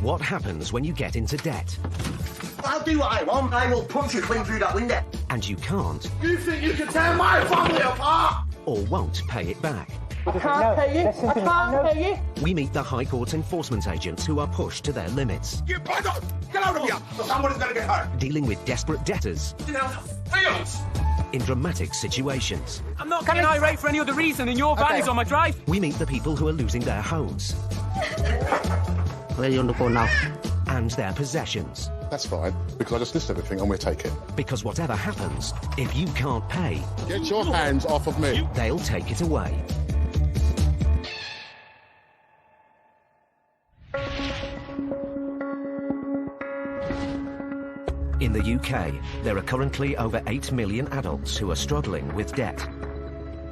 What happens when you get into debt? I'll do what I want. I will punch you clean through that window. And you can't. You think you can tear my family apart? Or won't pay it back. I can't pay you. I can't pay you. We meet the High Court enforcement agents who are pushed to their limits. You bugger! Get out of here! Somebody's going to get hurt. Dealing with desperate debtors. Fields! In dramatic situations. I'm not getting irate for any other reason, and your van is on my drive. We meet the people who are losing their homes. Where are you on the phone now? And their possessions. That's fine, because I just list everything and we'll take it. Because whatever happens, if you can't pay... Get your hands off of me. They'll take it away. In the UK, there are currently over 8 million adults who are struggling with debt.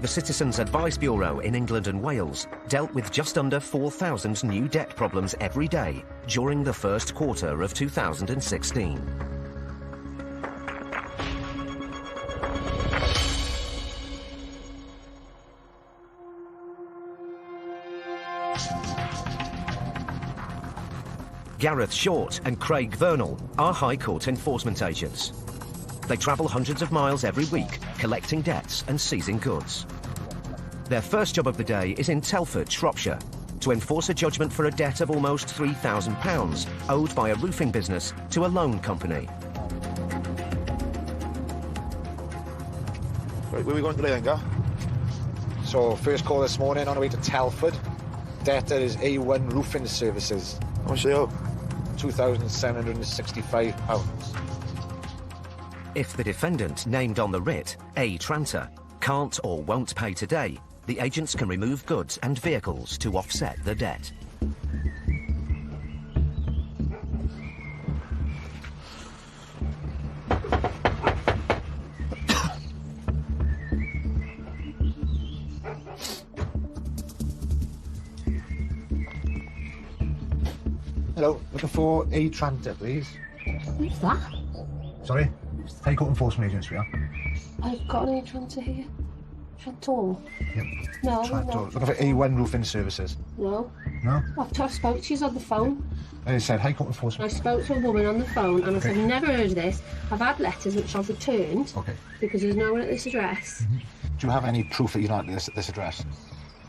The Citizens Advice Bureau in England and Wales dealt with just under 4,000 new debt problems every day during the first quarter of 2016. Gareth Short and Craig Vernal are High Court enforcement agents. They travel hundreds of miles every week, collecting debts and seizing goods. Their first job of the day is in Telford, Shropshire, to enforce a judgment for a debt of almost £3,000 owed by a roofing business to a loan company. Right, where are we going today then, Gar? So, first call this morning on the way to Telford. Debtor is A1 Roofing Services. How much are they up? £2,765. If the defendant named on the writ, A. Tranter, can't or won't pay today, the agents can remove goods and vehicles to offset the debt. Hello, looking for A. Tranter, please. Who's that? Sorry? High Court enforcement agents, we are. I've got an Tranter here. Trantor? Yep. No, Trantor. no. Looking for A1 Roofing Services. No. No? I've spoke to you on the phone. I said High Court I enforcement. spoke to a woman on the phone and I said, Okay. I've never heard of this. I've had letters which I've returned Okay. because there's no one at this address. Do you have any proof that you're not at this address?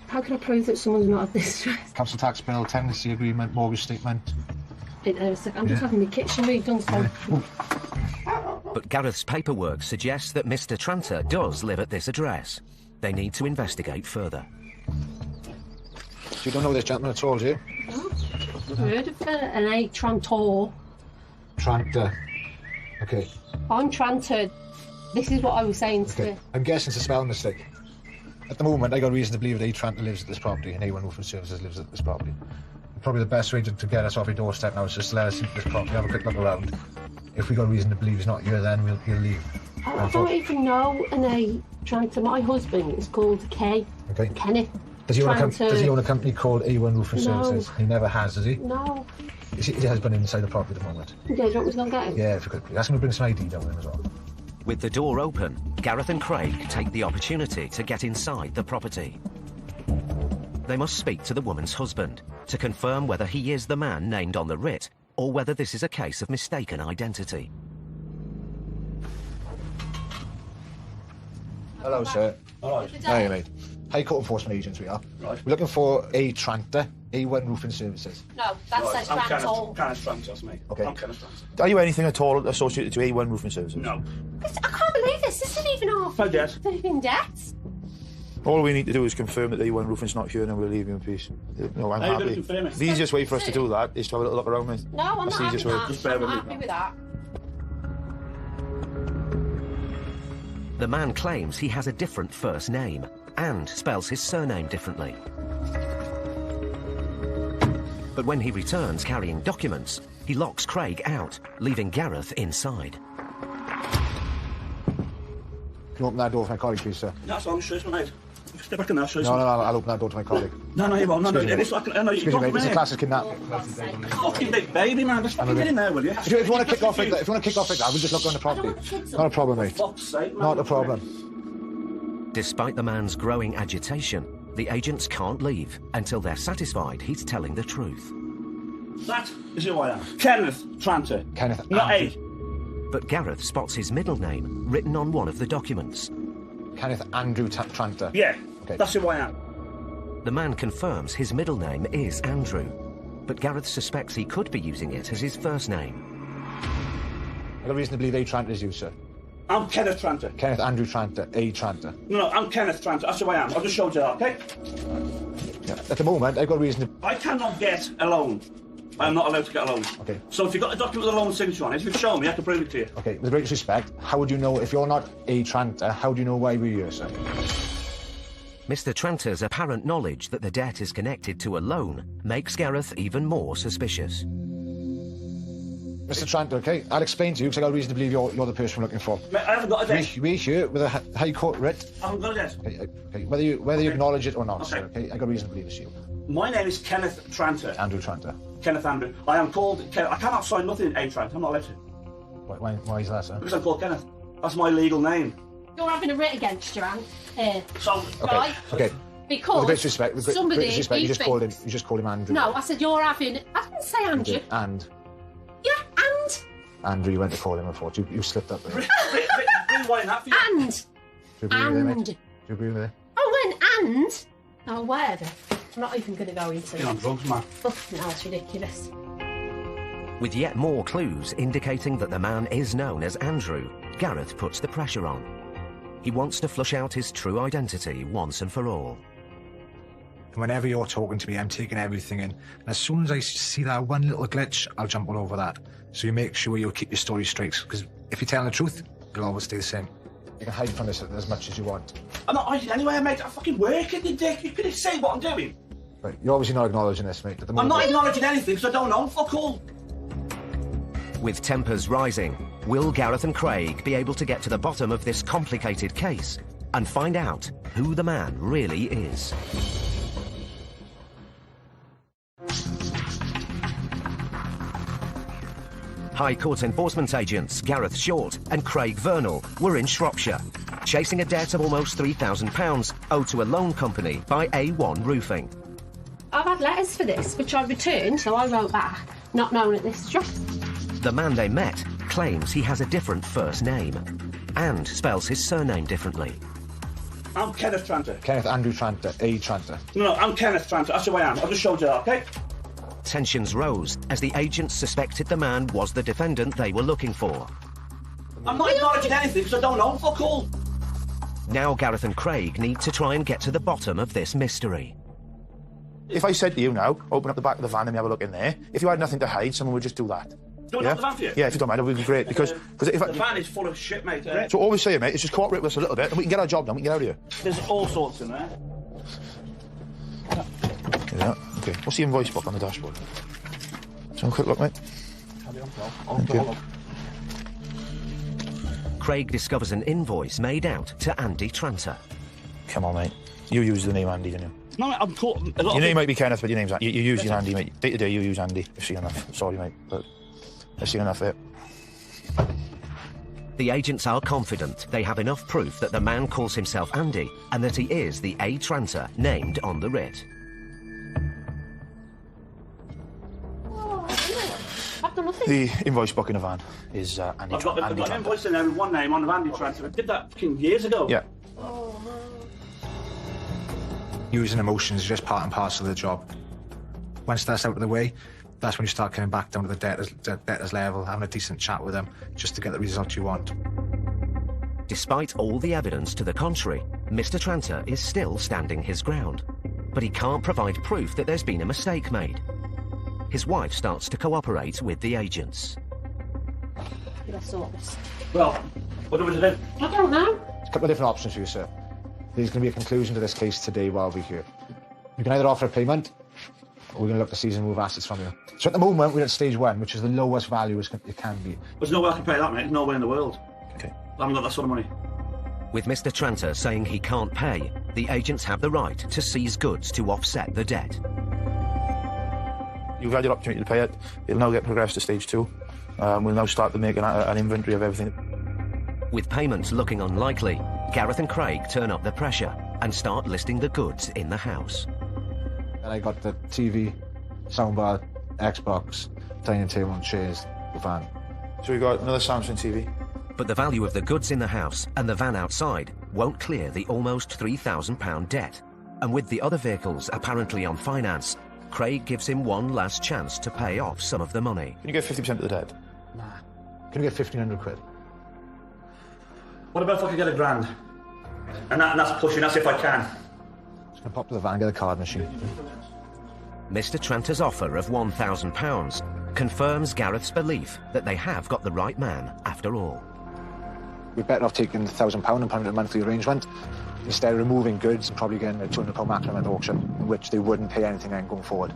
How can I prove that someone's not at this address? Council tax bill, tenancy agreement, mortgage statement. Wait there a second, I'm just having my kitchen redone, so... But Gareth's paperwork suggests that Mr. Tranter does live at this address. They need to investigate further. So you don't know this gentleman at all, do you? No, I've heard of an A. Trantor. Tranter. Okay. I'm Tranter. This is what I was saying to Okay. you. I'm guessing it's a spelling mistake. At the moment, I got reason to believe that A. Tranter lives at this property and A1 Roofing Services lives at this property. Probably the best way to get us off your doorstep now is just to let us into this property, have a quick look around. If we got reason to believe he's not here, then he'll leave. I don't even know an A. Tranter. My husband is called Kay. Okay. Kenneth. Does he own Tranter. a company called A1 Roofing No. Services? He never has, does he? No. He has been inside the property at the moment. Yeah, do you want me to go and get him? Yeah, if you could. Ask him to bring some ID down with him as well. With the door open, Gareth and Craig take the opportunity to get inside the property. They must speak to the woman's husband to confirm whether he is the man named on the writ or whether this is a case of mistaken identity. Hello, sir. All right. Hi, mate. High Court enforcement agents we are. Right. We're looking for A. Tranter, A1 Roofing Services. No, that says I'm Trantor. Kenneth Tranter, mate. Okay. I'm Kenneth Tranter. Are you anything at all associated to A1 Roofing Services? No. I can't believe this. This isn't even our... My debt. They're in debt. All we need to do is confirm that A1 Roofing's not here and then we'll leave you in peace. No, I'm How you happy. gonna confirm it? The easiest way for us to do that is to have a little look around, mate. No, I'm That's not the happy easiest with way. that. Just bear I'm with not me, happy pal. with that. The man claims he has a different first name and spells his surname differently. But when he returns carrying documents, he locks Craig out, leaving Gareth inside. Can you open that door for my colleague, please, sir? That's on, shush, mate. Step back in there, shush. No, I'll open that door to my colleague. No, you won't. No, Excuse me. it's like, I know you Excuse me, mate. It's a mate. classic kidnapping. Fucking big baby, man. Just fucking get in there, will you? If you want to kick off like that, we'll just look around the property. Not a problem, mate. Fuck's sake, man. Not a problem. Despite the man's growing agitation, the agents can't leave until they're satisfied he's telling the truth. That is who I am. Kenneth Tranter. Kenneth Not Andrew. A. But Gareth spots his middle name written on one of the documents. Kenneth Andrew Tranter. Yeah, Okay. that's who I am. The man confirms his middle name is Andrew, but Gareth suspects he could be using it as his first name. I got reason to believe A. Tranter is you, sir. I'm Kenneth Tranter. Kenneth Andrew Tranter, A. Tranter. No, I'm Kenneth Tranter. That's who I am. I'll just show you that, okay? Yeah. At the moment, I've got reason to... I cannot get a loan. I'm not allowed to get a loan. Okay. So if you've got a document with a loan signature on it, if you show me, I can prove it to you. Okay, with the greatest respect, how would you know, if you're not A. Tranter, how do you know why we're here, sir? Mr. Tranter's apparent knowledge that the debt is connected to a loan makes Gareth even more suspicious. Mr. Tranter, okay, I'll explain to you, because I got reason to believe you're the person we're looking for. Mate, I haven't got a debt. We're here with a High Court writ. I haven't got a debt. Okay, whether you acknowledge it or not, Okay. sir, okay? I got reason to believe it's you. My name is Kenneth Tranter. Andrew Tranter. Kenneth Andrew. I am called Kenneth. I cannot sign nothing in A Tranter. I'm not allowed to. Why is that, sir? Because I'm called Kenneth. That's my legal name. You're having a writ against you, Anne. Here. So, Right? Okay. Because With great respect, somebody you just called him Andrew. No, I said you're having... I didn't say Andrew. Okay, and Yeah, and... Andrew, you went to call him a fraud. You slipped up there. rewind that for you. And... Do you agree with it, mate? And... Do you agree with it? Oh, and... Oh, whatever. I'm not even going to go into You're on it. drugs, man. Fucking hell, it's ridiculous. With yet more clues indicating that the man is known as Andrew, Gareth puts the pressure on. He wants to flush out his true identity once and for all. Whenever you're talking to me, I'm taking everything in. And as soon as I see that one little glitch, I'll jump all over that. So you make sure you keep your story straight, because if you're telling the truth, it'll always stay the same. You can hide from this as much as you want. I'm not hiding anywhere, mate. I'm fucking working, you dick. You couldn't say what I'm doing. Right, you're obviously not acknowledging this, mate. At the I'm moment, not acknowledging anything because I don't know. Fuck all. With tempers rising, will Gareth and Craig be able to get to the bottom of this complicated case and find out who the man really is? High Court enforcement agents Gareth Short and Craig Vernal were in Shropshire, chasing a debt of almost £3,000 owed to a loan company by A1 Roofing. I've had letters for this, which I returned, so I wrote back, not known at this address. The man they met claims he has a different first name and spells his surname differently. I'm Kenneth Tranter. Kenneth Andrew Tranter, A. Tranter. No, I'm Kenneth Tranter. That's who I am. I'll just show you that, okay? Tensions rose as the agents suspected the man was the defendant they were looking for. I'm not acknowledging anything because I don't know. Fuck all. Now Gareth and Craig need to try and get to the bottom of this mystery. If I said to you now, open up the back of the van and have a look in there, if you had nothing to hide, someone would just do that. Do I have the van for you? Yeah, if you don't mind, it would be great, because if The van is full of shit, mate. So all we're saying, mate, is just cooperate with us a little bit, and we can get our job done, we can get out of here. There's all sorts in there. Yeah, okay. What's the invoice book on the dashboard? Just have a quick look, mate. Thank you. Craig discovers an invoice made out to Andy Tranter. Come on, mate. You use the name Andy, didn't you? No, mate, I'm caught. A lot Your of name might be Kenneth, but your name's Andy. You use your Andy, mate. Day to day, you use Andy. I've seen enough. Sorry, mate, but I've seen enough of it. The agents are confident they have enough proof that the man calls himself Andy and that he is the A. Tranter named on the writ. I've done nothing. The invoice book in the van is Andy I've got Andy an Tranter. invoice in there with one name on the Andy Tranter. I did that fucking years ago. Yeah. Using emotions is just part and parcel of the job. Once that's out of the way, that's when you start coming back down to the debtor's level, having a decent chat with them, just to get the result you want. Despite all the evidence to the contrary, Mr. Tranter is still standing his ground. But he can't provide proof that there's been a mistake made. His wife starts to cooperate with the agents. I saw this. Well, what do we do? I don't know. There's a couple of different options for you, sir. There's going to be a conclusion to this case today while we're here. You can either offer a payment, or we're going to look to seize and move assets from you. So at the moment, we're at stage 1, which is the lowest value it can be. There's no way I can pay that, mate. There's no way in the world. Okay. I haven't got that sort of money. With Mr. Tranter saying he can't pay, the agents have the right to seize goods to offset the debt. You've had your opportunity to pay it. It'll now get progressed to stage 2. We'll now start to make an inventory of everything. With payments looking unlikely, Gareth and Craig turn up the pressure and start listing the goods in the house. And I got the TV, soundbar, Xbox, dining table and chairs, the van. So we got another Samsung TV. But the value of the goods in the house and the van outside won't clear the almost £3,000 debt. And with the other vehicles apparently on finance, Craig gives him one last chance to pay off some of the money. Can you get 50% of the debt? Nah. Can you get 1,500 quid? What about if I could get £1,000? And that's pushing, that's if I can. Just gonna pop to the van and get a card machine. Mr. Tranter's offer of £1,000 confirms Gareth's belief that they have got the right man after all. We're better off taking the £1,000 and putting it in a monthly arrangement instead of removing goods and probably getting a £200 maximum at auction, in which they wouldn't pay anything then going forward.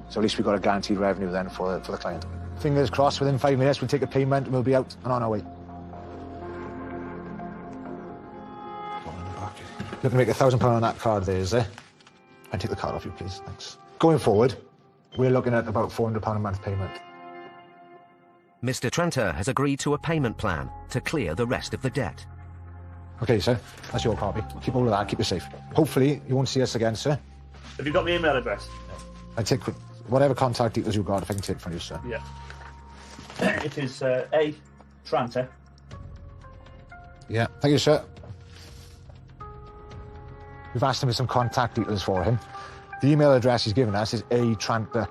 So at least we've got a guaranteed revenue then for the client. Fingers crossed, within 5 minutes we'll take a payment and we'll be out and on our way. Looking to make £1,000 on that card there, is there? And take the card off you, please. Thanks. Going forward, we're looking at about £400 a month payment. Mr. Tranter has agreed to a payment plan to clear the rest of the debt. Okay, sir. That's your copy. Keep all of that. Keep it safe. Hopefully, you won't see us again, sir. Have you got my email address? I take whatever contact details you've got, if I can take from you, sir. Yeah. It is A. Tranter. Yeah. Thank you, sir. We've asked him for some contact details for him. The email address he's given us is A.Tranter.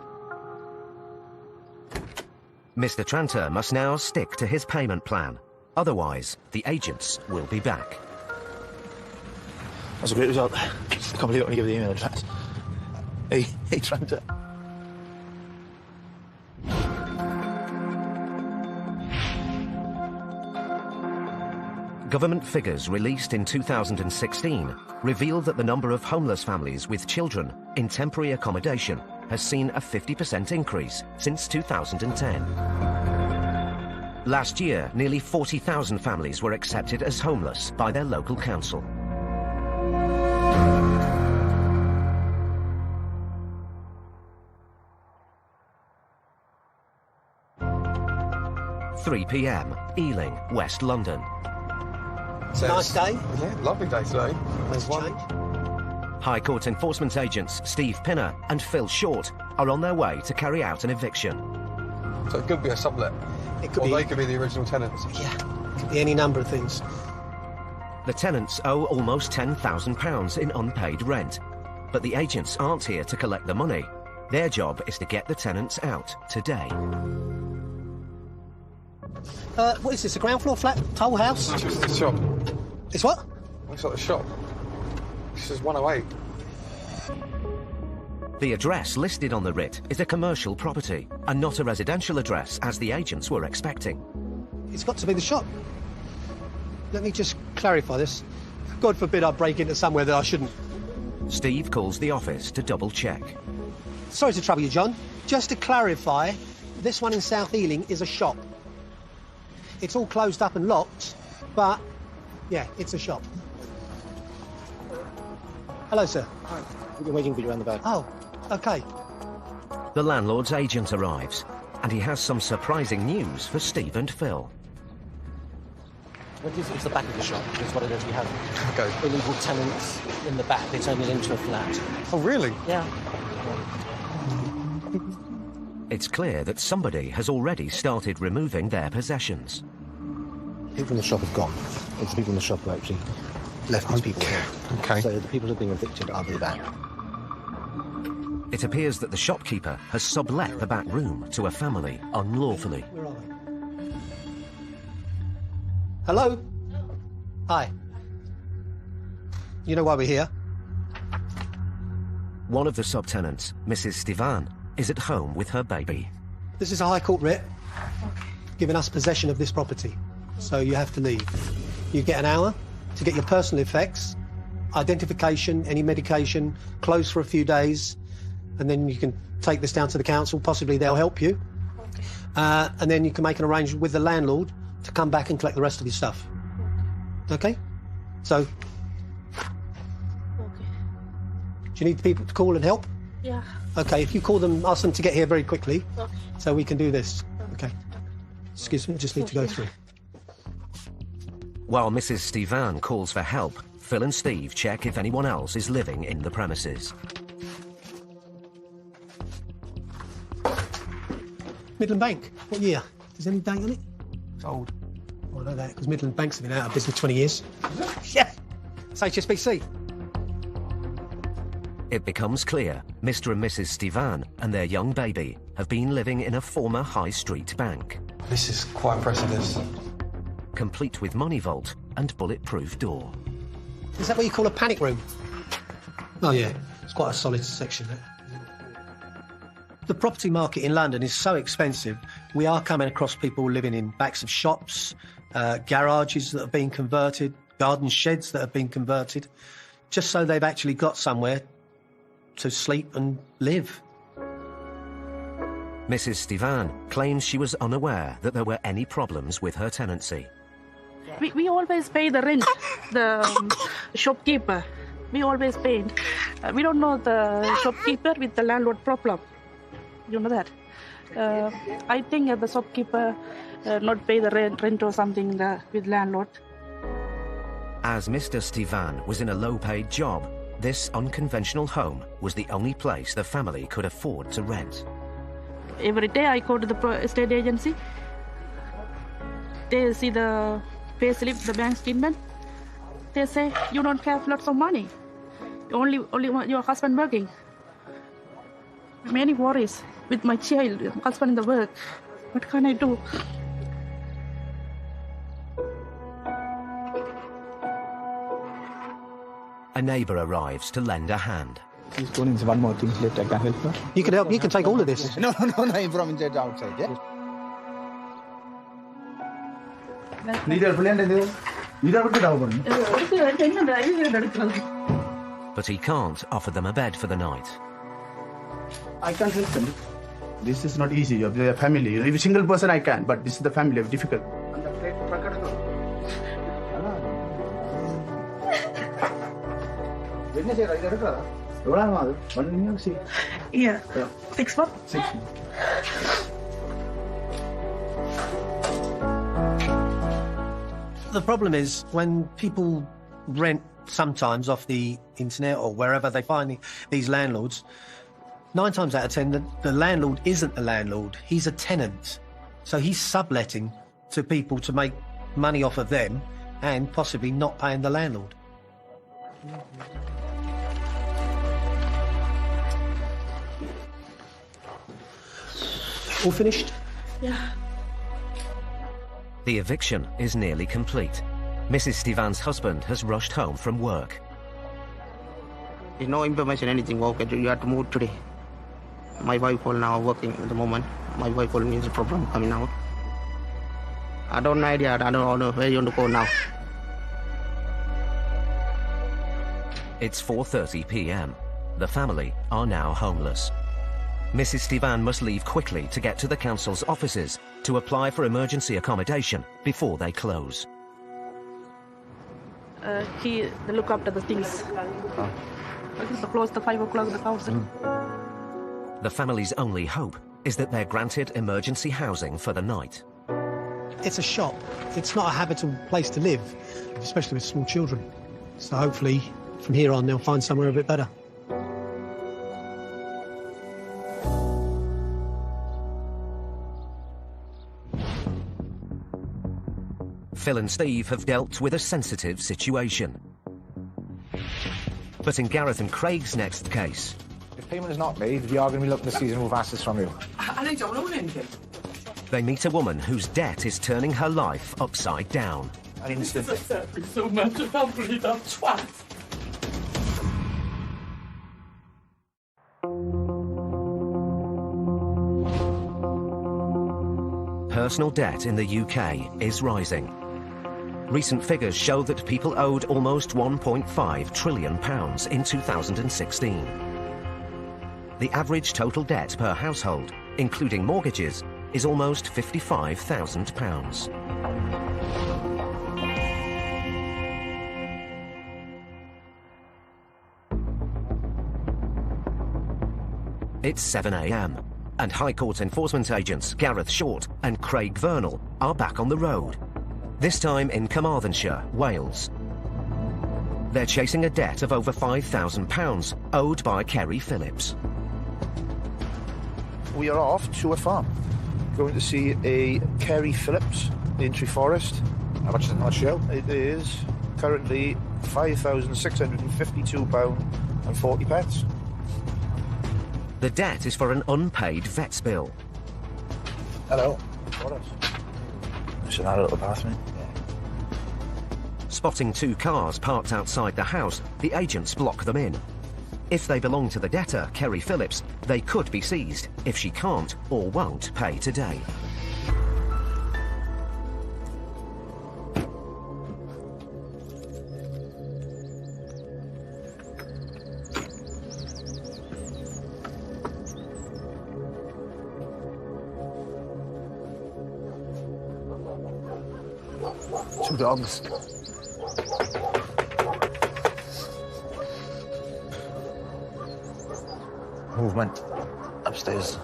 Mr. Tranter must now stick to his payment plan. Otherwise, the agents will be back. That's a great result. I can't believe it when you give the email address. Hey, Tranter. Government figures released in 2016 reveal that the number of homeless families with children in temporary accommodation has seen a 50% increase since 2010. Last year, nearly 40,000 families were accepted as homeless by their local council. (3 p.m. Ealing, West London. Nice day. Yeah, lovely day today. Nice change. High Court enforcement agents Steve Pinner and Phil Short are on their way to carry out an eviction. So it could be a sublet. It could or be. they could be the original tenants. Yeah, it could be any number of things. The tenants owe almost £10,000 in unpaid rent, but the agents aren't here to collect the money. Their job is to get the tenants out today. What is this, a ground floor flat? Toll house? It's just a shop. It's what? It's like a shop. This is 108. The address listed on the writ is a commercial property and not a residential address as the agents were expecting. It's got to be the shop. Let me just clarify this. God forbid I break into somewhere that I shouldn't. Steve calls the office to double check. Sorry to trouble you, John. Just to clarify, this one in South Ealing is a shop. It's all closed up and locked, but, yeah, it's a shop. Hello, sir. Hi. We've been waiting for you around the back. Oh, OK. The landlord's agent arrives, and he has some surprising news for Steve and Phil. What is it? It's the back of the shop. It's what it is. We have Okay. illegal tenants in the back. They turn it into a flat. Oh, really? Yeah. It's clear that somebody has already started removing their possessions. People in the shop have gone. It's the people in the shop who actually left these people here. Okay. So the people who are being evicted are the back. It appears that the shopkeeper has sublet the back room to a family unlawfully. Where are they? Hello? Hi. You know why we're here? One of the subtenants, Mrs. Stivan, is at home with her baby. This is a High Court writ giving us possession of this property. So you have to leave. You get an hour to get your personal effects, identification, any medication, close for a few days, and then you can take this down to the council. Possibly they'll help you. And then you can make an arrangement with the landlord to come back and collect the rest of your stuff. Okay? So, Okay. do you need people to call and help? Yeah. Okay, if you call them, ask them to get here very quickly, Okay. so we can do this. Okay. Excuse me, I just need to go through. While Mrs. Stivan calls for help, Phil and Steve check if anyone else is living in the premises. Midland Bank. What year? Does any date on it? It's old. I know that because Midland Banks have been out of business 20 years. Yeah. It's HSBC. It becomes clear Mr. and Mrs. Stivan and their young baby have been living in a former high street bank. This is quite impressive, this. Complete with money vault and bulletproof door. Is that what you call a panic room? Oh, yeah. It's quite a solid section there. The property market in London is so expensive, we are coming across people living in backs of shops, garages that have been converted, garden sheds that have been converted, just so they've actually got somewhere to sleep and live. Mrs. Stivan claims she was unaware that there were any problems with her tenancy. We always pay the rent, the shopkeeper. We always pay. We don't know the shopkeeper with the landlord problem. You know that? I think the shopkeeper not pay the rent or something with landlord. As Mr. Stivan was in a low-paid job, this unconventional home was the only place the family could afford to rent. Every day I go to the estate agency. They see the payslip, the bank statement. They say, you don't have lots of money. Only your husband working. Many worries with my child, husband in the work. What can I do? A neighbour arrives to lend a hand. He's going into one more thing left. I can help her. You can help. You can take all of this. No, I'm from inside outside. Yeah. But he can't offer them a bed for the night. I can't help them. This is not easy. You're a family. If a single person, I can, but this is the family of difficult. Yeah. 6 months. 6 months. The problem is when people rent sometimes off the internet or wherever they find these landlords, 9 times out of 10, the landlord isn't the landlord. He's a tenant. So he's subletting to people to make money off of them and possibly not paying the landlord. All finished? Yeah. The eviction is nearly complete. Mrs. Stivan's husband has rushed home from work. There's no information, anything. Okay, you have to move today. My wife is now working at the moment. My wife told me the problem coming out. I don't know idea. I don't know where you want to go now. It's 4:30 p.m. The family are now homeless. Mrs. Stivan must leave quickly to get to the council's offices to apply for emergency accommodation before they close. They look after the things. They close the 5 o'clock the council. The family's only hope is that they're granted emergency housing for the night. It's a shop. It's not a habitable place to live, especially with small children. So hopefully, from here on, they'll find somewhere a bit better. Phil and Steve have dealt with a sensitive situation. But in Gareth and Craig's next case... If payment is not made, we are going to be looking to seize and move assets from you. I don't know anything. They meet a woman whose debt is turning her life upside down. So much I can't believe that twat. Personal debt in the UK is rising. Recent figures show that people owed almost £1.5 trillion in 2016. The average total debt per household, including mortgages, is almost £55,000. It's 7 a.m. and High Court enforcement agents Gareth Short and Craig Vernal are back on the road, this time in Carmarthenshire, Wales. They're chasing a debt of over £5,000 owed by Kerry Phillips. We are off to a farm. going to see a Kerry Phillips in Treforest. How much is it not show? It is currently £5,652.40. The debt is for an unpaid vet's bill. Hello. It's an little bath, mate. Spotting 2 cars parked outside the house, the agents block them in. If they belong to the debtor, Kerry Phillips, they could be seized if she can't or won't pay today. Two dogs. Movement upstairs.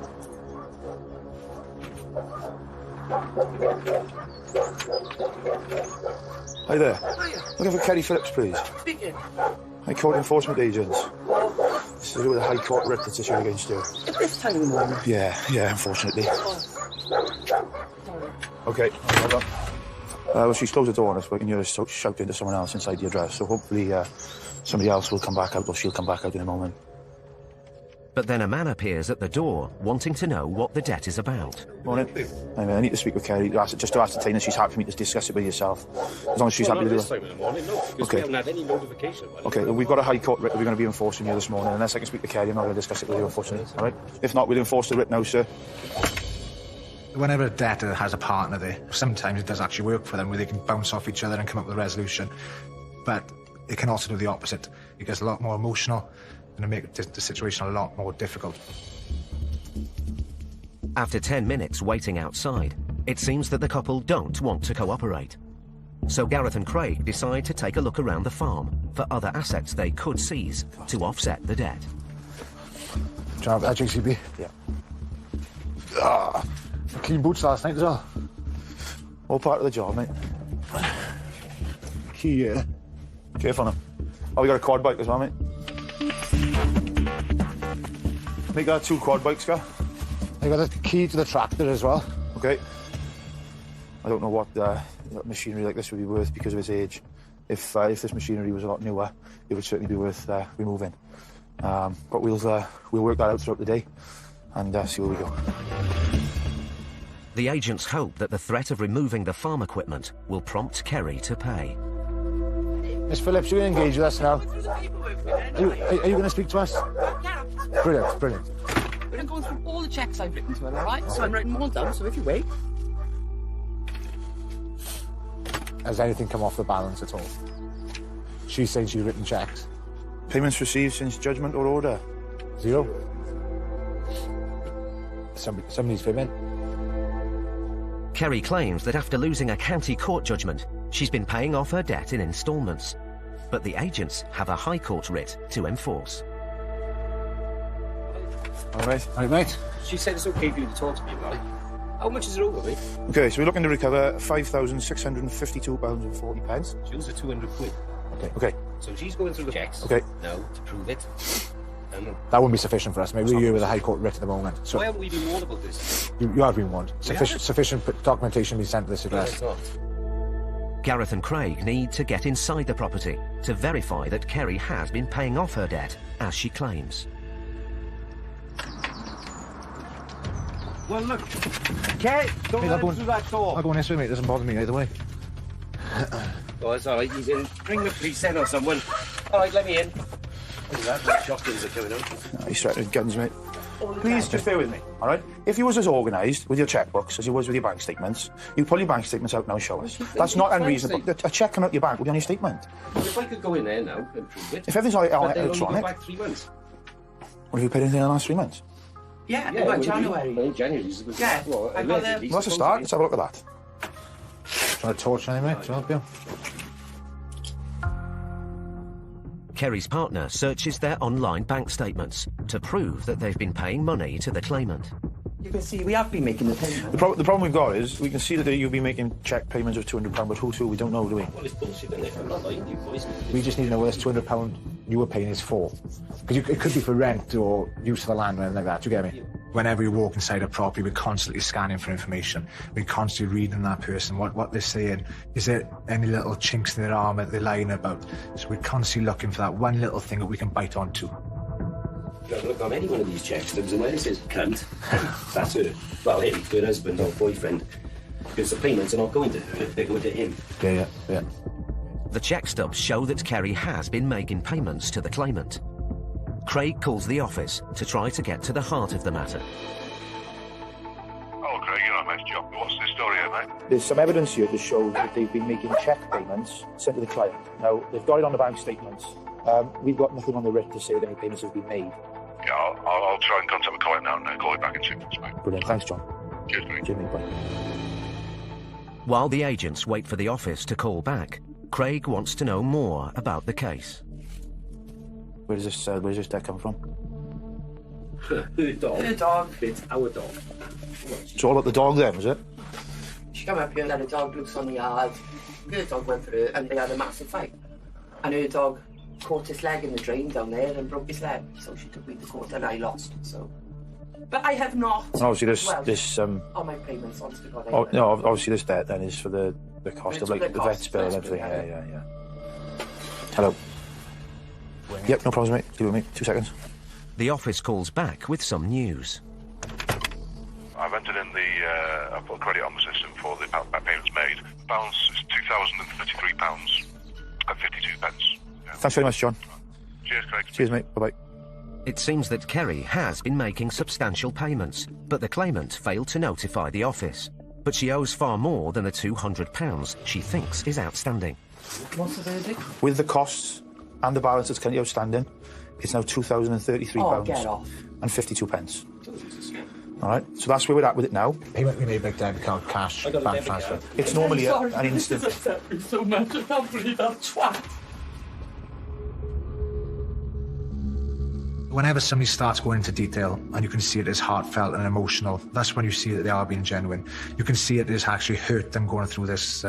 Hi there. Looking for Kerry Phillips, please. Speaking. High Court enforcement agents. This is to do with a High Court writ that's issued against you. At this time of the morning. Yeah, unfortunately. Okay, hold on. Well, she's closed the door on us, but we can hear us shouting to someone else inside the address, so hopefully somebody else will come back out, or she'll come back out in a moment. But then a man appears at the door, wanting to know what the debt is about. Morning. I need to speak with Kerry, just to ascertain that she's happy for me to discuss it with yourself. As long as she's happy to do it. Not this time in the morning, no, because we haven't had any notification about it. Okay, well, we've got a High Court writ that we're going to be enforcing here this morning. Unless I can speak to Kerry, I'm not going to discuss it with you, unfortunately. All right? If not, we'll enforce the writ now, sir. Whenever a debtor has a partner there, sometimes it does actually work for them, where they can bounce off each other and come up with a resolution. But it can also do the opposite. It gets a lot more emotional and make the situation a lot more difficult. After 10 minutes waiting outside, it seems that the couple don't want to cooperate. So Gareth and Craig decide to take a look around the farm for other assets they could seize to offset the debt. Do you have that JCB? Yeah. Clean boots last night as well. All part of the job, mate. Key, yeah. Careful now. Oh, we got a quad bike as well, mate. Make that 2 quad bikes, guy. I got a key to the tractor as well. Okay. I don't know what machinery like this would be worth because of its age. If this machinery was a lot newer, it would certainly be worth removing. But we'll work that out throughout the day and see where we go. The agents hope that the threat of removing the farm equipment will prompt Kerry to pay. Miss Phillips, you engage with us now. Are you going to speak to us? Yeah. Brilliant, brilliant. We're going through all the checks I've written to her, all right? So I'm writing them all down, so if you wait. Has anything come off the balance at all? She's saying she's written checks. Payments received since judgment or order? 0. Somebody's payment. Kerry claims that after losing a county court judgment, she's been paying off her debt in instalments. But the agents have a High Court writ to enforce. All right, mate. She said it's okay for you to talk to me about it. How much is it over, mate? Okay, so we're looking to recover £5,652.40. She owes her 200 quid. Okay. So she's going through the checks. Okay. Now, to prove it. That wouldn't be sufficient for us, mate. We're here with a High Court writ at the moment. So why haven't we been warned about this? You have been warned. Sufficient documentation be sent to this address. Gareth and Craig need to get inside the property to verify that Kerry has been paying off her debt, as she claims. Well, look. Kerry, don't let him through that door. I'll go in this way, mate. It doesn't bother me either way. Oh, it's all right. You can bring the police in or someone. All right, let me in. Look at that. Shotguns are coming out. He's threatening guns, mate. Please, just bear with me, all right? If you was as organised with your checkbooks as you was with your bank statements, you'd pull your bank statements out now and show us. That's not unreasonable. A cheque coming out your bank will be on your statement. If I could go in there now and prove it. If everything's all but they'll electronic. only go back 3 months. What have you paid anything in the last 3 months? Yeah, about January. January's Yeah, I got there. Well, that's a start. Let's have a look at that. Trying to torch anything, mate? Can I help you? Kerry's partner searches their online bank statements to prove that they've been paying money to the claimant. You can see we have been making the payment. The problem we've got is we can see that you've been making cheque payments of £200, but who to? We don't know, do we? Well, it's bullshit, isn't it? I'm not lying to you boys. We just need to know where this £200 you were paying is for. Because it could be for rent or use of the land or anything like that. Do you get me? Whenever you walk inside a property, we're constantly scanning for information. We're constantly reading that person, what they're saying. Is there any little chinks in their armour that they're lying about? So we're constantly looking for that one little thing that we can bite onto. Look, on any one of these checks, there was a where it says cunt. That's her. Well, him, her husband or boyfriend. Because the payments are not going to her, they're going to him. Yeah. The cheque stubs show that Kerry has been making payments to the claimant. Craig calls the office to try to get to the heart of the matter. Oh, Craig, you're right, mate. Job. What's the story here, mate? There's some evidence here to show that they've been making cheque payments sent to the client. Now, they've got it on the bank statements. We've got nothing on the writ to say that any payments have been made. Yeah, I'll try and contact my client now and call you back in 6 months, mate. Brilliant. Thanks, John. Cheers, mate. Cheers, mate. Bye. While the agents wait for the office to call back, Craig wants to know more about the case. Where's this debt come from? Her dog. Her dog. It's our dog. It's all about the dog then, is it? She came up here and had a dog loose on the yard. Her dog went for her and they had a massive fight. And her dog caught his leg in the drain down there and broke his leg. So she took me to court and I lost. So, but I have not. And obviously on my payments, honest to God. No, obviously this debt then is for the cost of like the vet's bill and everything. Yeah. Hello. Yep, no problems, mate. Leave it with me. 2 seconds. The office calls back with some news. I've entered in I've put credit on the system for the payments made. The balance is £2,033 and 52 pence. Yeah. Thanks very much, John. Cheers, Craig. Cheers, mate. Bye-bye. It seems that Kerry has been making substantial payments, but the claimant failed to notify the office. But she owes far more than the £200 she thinks is outstanding. What's the verdict? With the costs and the balance that's currently outstanding, it's now £2,033 and 52 pence. All right, so that's where we're at with it now. Payment we made by debit card, cash, bank transfer. It's normally an instant. So much, I can't believe that twat. Whenever somebody starts going into detail and you can see it as heartfelt and emotional, that's when you see that they are being genuine. You can see it has actually hurt them going through this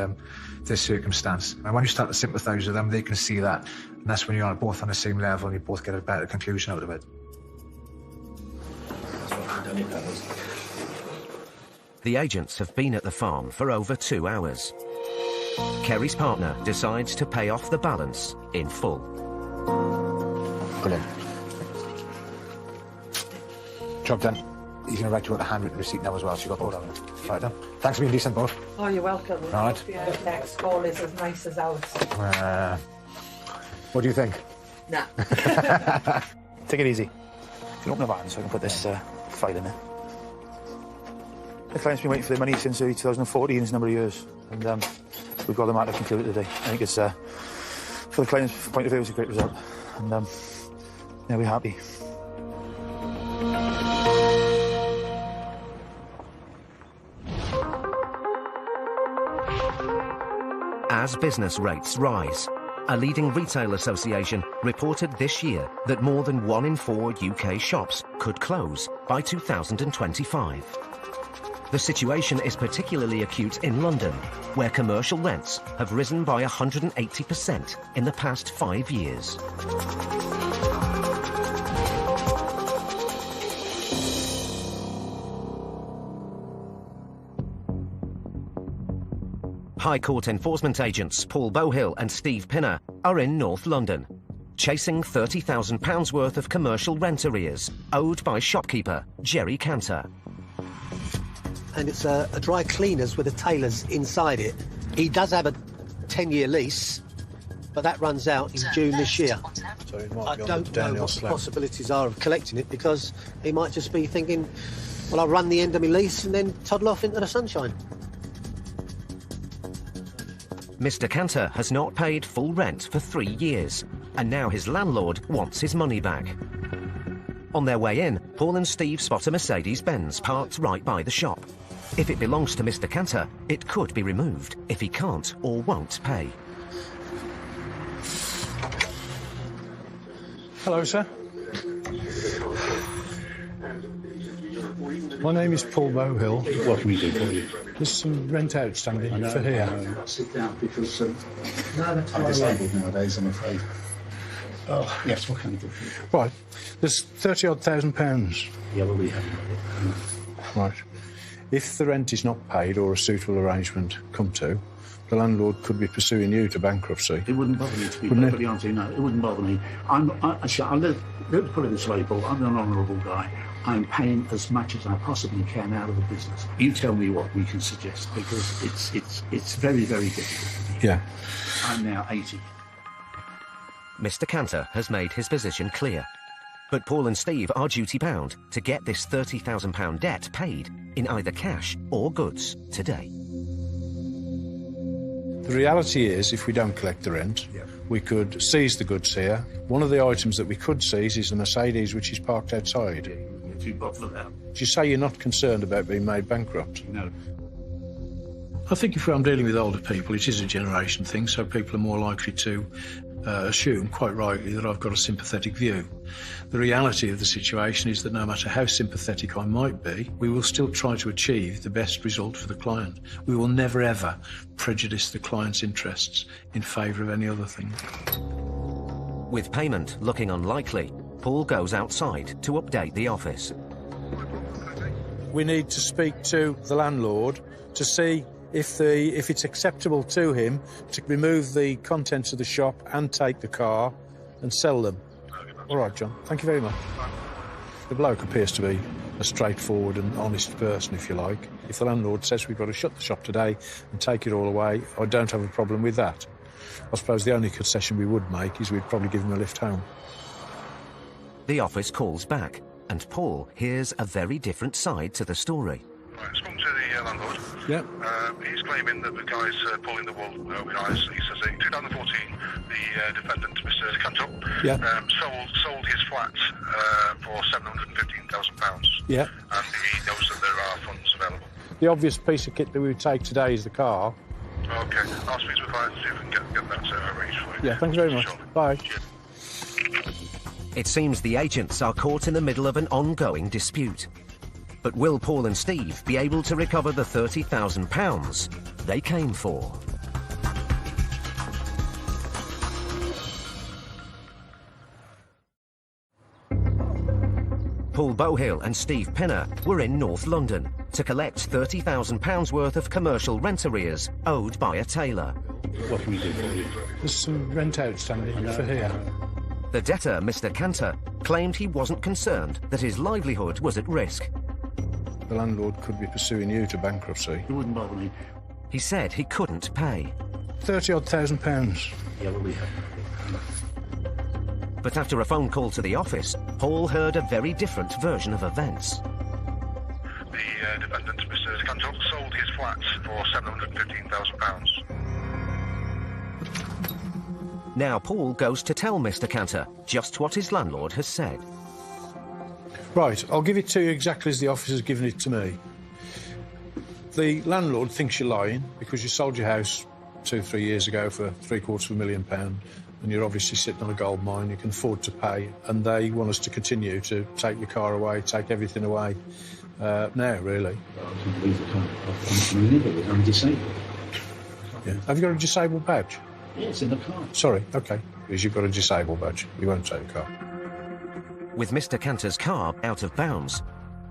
circumstance. And when you start to sympathise with them, they can see that. And that's when you're both on the same level and you both get a better conclusion out of it. The agents have been at the farm for over 2 hours. Kerry's partner decides to pay off the balance in full. Brilliant. Job done. He's going to write you out a handwritten receipt now as well, so you've got both of them. Right then. Thanks for being decent, both. Oh, you're welcome. All right. Your next call is as nice as ours. What do you think? Nah. Take it easy. You can open the van so I can put this file in there. The client's been waiting for their money since early 2014, it's a number of years. And we've got the matter concluded today. I think it's, for the client's point of view, it's a great result. And yeah, we're happy. As business rates rise, a leading retail association reported this year that more than 1 in 4 UK shops could close by 2025. The situation is particularly acute in London, where commercial rents have risen by 180% in the past 5 years. High Court enforcement agents Paul Bohill and Steve Pinner are in North London, chasing £30,000 worth of commercial rent arrears owed by shopkeeper Jerry Cantor. And it's a dry cleaners with a tailor's inside it. He does have a 10-year lease, but that runs out in June this year. I don't know what the possibilities are of collecting it, because he might just be thinking, well, I'll run the end of my lease and then toddle off into the sunshine. Mr. Cantor has not paid full rent for 3 years, and now his landlord wants his money back. On their way in, Paul and Steve spot a Mercedes-Benz parked right by the shop. If it belongs to Mr. Cantor, it could be removed if he can't or won't pay. Hello, sir. My name is Paul Bowhill. What can we do for you? There's some rent outstanding for here. Sit down because I'm disabled nowadays, I'm afraid. Oh, yes, what can we do for you? Right, there's £30,000. Yeah, well, we haven't. Right. If the rent is not paid or a suitable arrangement come to, the landlord could be pursuing you to bankruptcy. It wouldn't bother me, to be Wouldn't perfectly honest with you, no, it wouldn't bother me. Let's put it this way, Paul, I'm an honourable guy. I'm paying as much as I possibly can out of the business. You tell me what we can suggest, because it's very, very difficult. Yeah. I'm now 80. Mr. Cantor has made his position clear. But Paul and Steve are duty-bound to get this £30,000 debt paid in either cash or goods today. The reality is, if we don't collect the rent, we could seize the goods here. One of the items that we could seize is the Mercedes, which is parked outside. If you got for that. Do you say you're not concerned about being made bankrupt? No. I think if I'm dealing with older people, it is a generation thing, so people are more likely to assume, quite rightly, that I've got a sympathetic view. The reality of the situation is that no matter how sympathetic I might be, we will still try to achieve the best result for the client. We will never, ever prejudice the client's interests in favour of any other thing. With payment looking unlikely, Paul goes outside to update the office. We need to speak to the landlord to see if it's acceptable to him to remove the contents of the shop and take the car and sell them. All right, John. Thank you very much. The bloke appears to be a straightforward and honest person, if you like. If the landlord says we've got to shut the shop today and take it all away, I don't have a problem with that. I suppose the only concession we would make is we'd probably give him a lift home. The office calls back, and Paul hears a very different side to the story. Right, spoken to the landlord. Yeah. He's claiming that the guy's pulling the wool over his eyes. He says in 2014, the defendant, Mr. Cantor, sold his flat for £715,000. Yeah. And he knows that there are funds available. The obvious piece of kit that we would take today is the car. Okay, I'll speak to the client and see if we can get that arranged for you. Yeah, thanks very much. Bye. It seems the agents are caught in the middle of an ongoing dispute. But will Paul and Steve be able to recover the £30,000 they came for? Paul Bowhill and Steve Pinner were in North London to collect £30,000 worth of commercial rent arrears owed by a tailor. What can we do for you? There's some rent outstanding for here. The debtor, Mr. Cantor, claimed he wasn't concerned that his livelihood was at risk. The landlord could be pursuing you to bankruptcy. It wouldn't bother me. He said he couldn't pay. £30,000. Yeah, well, we have. But after a phone call to the office, Paul heard a very different version of events. The defendant, Mr. Cantor, sold his flat for £715,000. Now Paul goes to tell Mr. Cantor just what his landlord has said. Right, I'll give it to you exactly as the officer's given it to me. The landlord thinks you're lying because you sold your house 2-3 years ago for £750,000 and you're obviously sitting on a gold mine, you can afford to pay, and they want us to continue to take your car away, take everything away now, really. I can't believe it. I'm disabled. Yeah. Have you got a disabled badge? Yeah, it's in the car. Sorry, OK. Because you've got a disabled badge. We won't take the car. With Mr. Cantor's car out of bounds,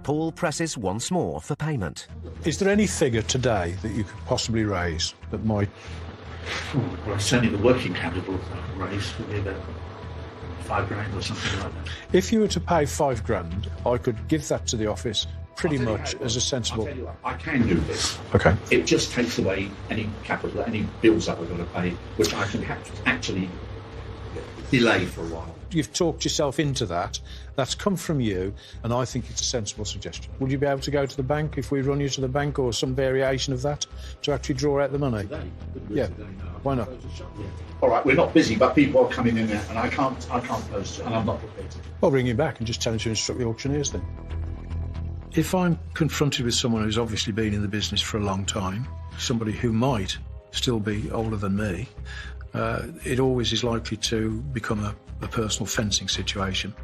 Paul presses once more for payment. Is there any figure today that you could possibly raise that might... Well, certainly the working capital raise would be about £5,000 or something like that. If you were to pay £5,000, I could give that to the office pretty much as a sensible... I'll tell you what, I can do this. OK. It just takes away any capital, any bills that we're going to pay, which I can actually delay for a while. You've talked yourself into that. That's come from you, and I think it's a sensible suggestion. Would you be able to go to the bank if we run you to the bank or some variation of that to actually draw out the money? Today? Yeah. Why not? Yeah. All right, we're not busy, but people are coming in there, and I can't post it, and I'm not prepared to. I'll bring you back and just tell him to instruct the auctioneers then. If I'm confronted with someone who's obviously been in the business for a long time, somebody who might still be older than me, it always is likely to become a personal fencing situation.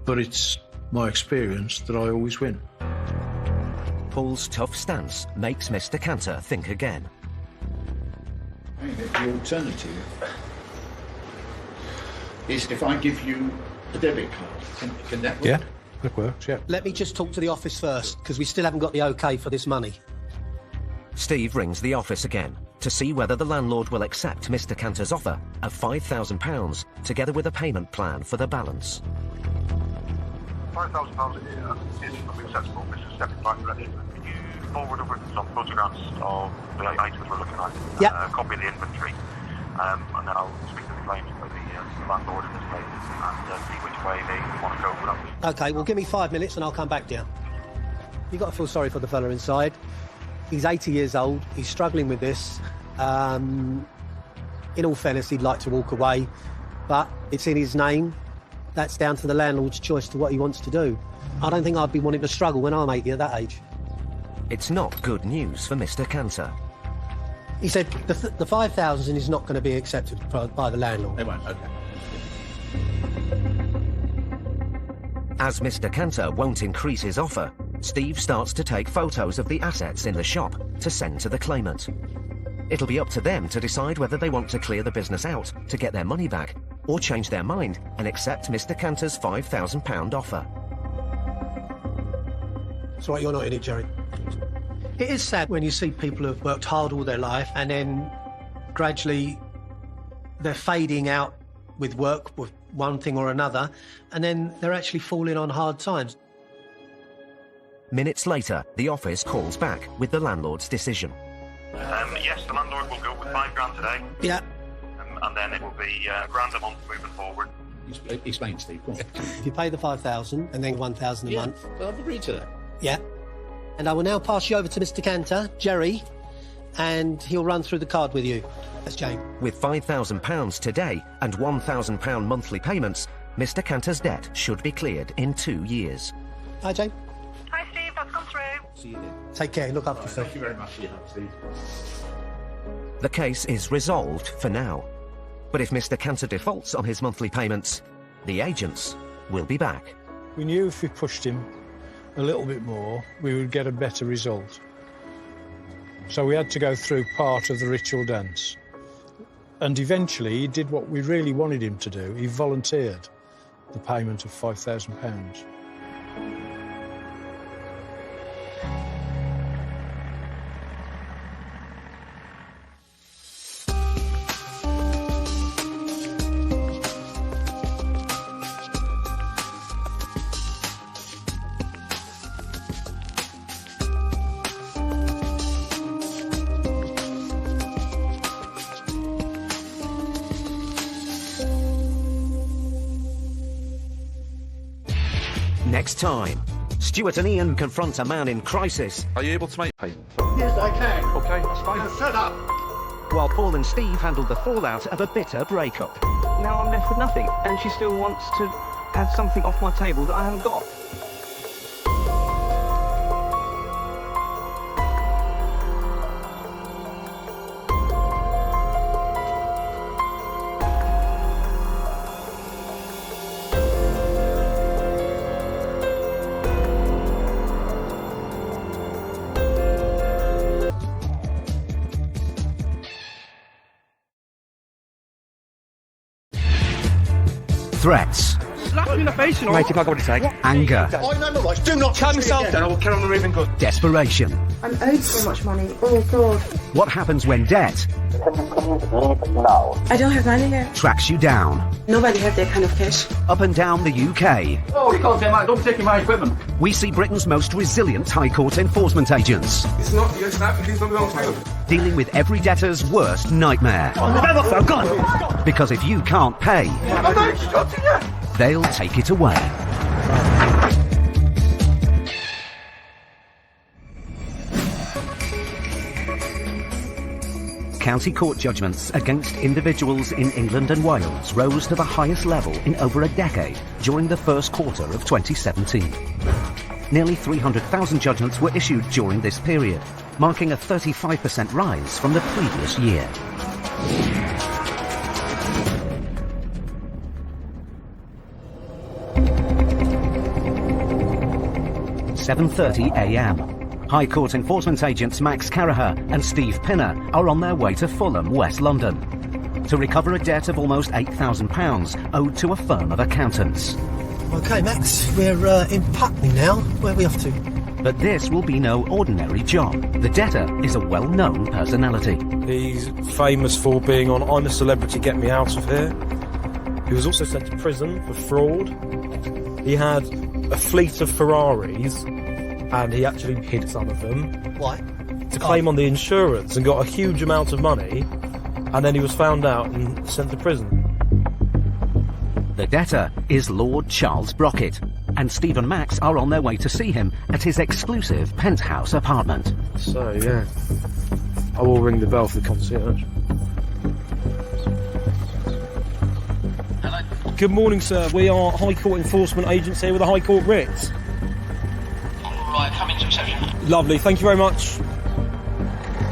But it's my experience that I always win. Paul's tough stance makes Mr. Cantor think again. The alternative is if I give you a debit card. Can that work? Yeah, that works, yeah. Let me just talk to the office first, because we still haven't got the OK for this money. Steve rings the office again to see whether the landlord will accept Mr. Cantor's offer of £5,000, together with a payment plan for the balance. £5,000 is acceptable, Mr. Stephen. Can you forward over some photographs of the items we're looking at? Yeah. Copy of the inventory, and then I'll speak to the client or the landlord in this case and see which way they want to go with that. OK, well, give me 5 minutes and I'll come back to you. You've got to feel sorry for the fella inside. He's 80 years old. He's struggling with this. In all fairness, he'd like to walk away, but it's in his name. That's down to the landlord's choice to what he wants to do. I don't think I'd be wanting to struggle when I'm 80 at that age. It's not good news for Mr. Cantor. He said the 5,000 is not going to be accepted by the landlord. They won't, OK. As Mr. Cantor won't increase his offer, Steve starts to take photos of the assets in the shop to send to the claimant. It'll be up to them to decide whether they want to clear the business out to get their money back, or change their mind and accept Mr. Cantor's £5,000 offer. It's all right, you're not in it, Jerry. It is sad when you see people who have worked hard all their life and then gradually they're fading out with work, with one thing or another, and then they're actually falling on hard times. Minutes later, the office calls back with the landlord's decision. Yes, the landlord will go with £5,000 today. Yeah. And then it will be £1,000 a month moving forward. Explain, Steve. Go on. If you pay the 5,000 and then 1,000 a month. I've agreed to that. Yeah. And I will now pass you over to Mr. Cantor, Jerry, and he'll run through the card with you. That's Jane. With £5,000 today and £1,000 monthly payments, Mr. Cantor's debt should be cleared in 2 years. Hi, Jane. Hi, Steve. That's come through. See you then. Take care. Look after yourself. Thank you very much for your help, Steve. The case is resolved for now. But if Mr. Cantor defaults on his monthly payments, the agents will be back. We knew if we pushed him a little bit more, we would get a better result. So we had to go through part of the ritual dance. And eventually he did what we really wanted him to do. He volunteered the payment of £5,000. Next time, Stuart and Ian confront a man in crisis. Are you able to make payment? Yes, I can. Okay, that's fine. Shut up. While Paul and Steve handle the fallout of a bitter breakup. Now I'm left with nothing, and she still wants to have something off my table that I haven't got. Threats. Slap me in the face, you know. Mate, if I got to take. Anger. I know my rights. Do not touch me again. Then I will carry on removing goods. Desperation. I'm owed so much money. Oh, God. What happens when debt I don't have money here. tracks you down? Nobody has that kind of cash. Up and down the UK, Oh, you can't say mate, don't be taking my equipment. we see Britain's most resilient High Court enforcement agents It's not, it's not, please don't be on time. dealing with every debtor's worst nightmare. Because if you can't pay, I'm not instructing you. they'll take it away. County court judgments against individuals in England and Wales rose to the highest level in over a decade during the first quarter of 2017. Nearly 300,000 judgments were issued during this period, marking a 35% rise from the previous year. "7:30 a.m. High Court enforcement agents Max Caraher and Steve Pinner are on their way to Fulham, West London, to recover a debt of almost £8,000 owed to a firm of accountants. OK, Max, we're in Putney now. Where are we off to? But this will be no ordinary job. The debtor is a well-known personality. He's famous for being on I'm a Celebrity, Get Me Out of Here. He was also sent to prison for fraud. He had a fleet of Ferraris, and he actually hid some of them. Why? To claim on the insurance, and got a huge amount of money, and then he was found out and sent to prison. The debtor is Lord Charles Brockett, and Steve and Max are on their way to see him at his exclusive penthouse apartment. So, yeah, I will ring the bell for the concierge. Hello. Good morning, sir. We are High Court enforcement agents here with a High Court writ. All right, come into reception. Lovely, thank you very much.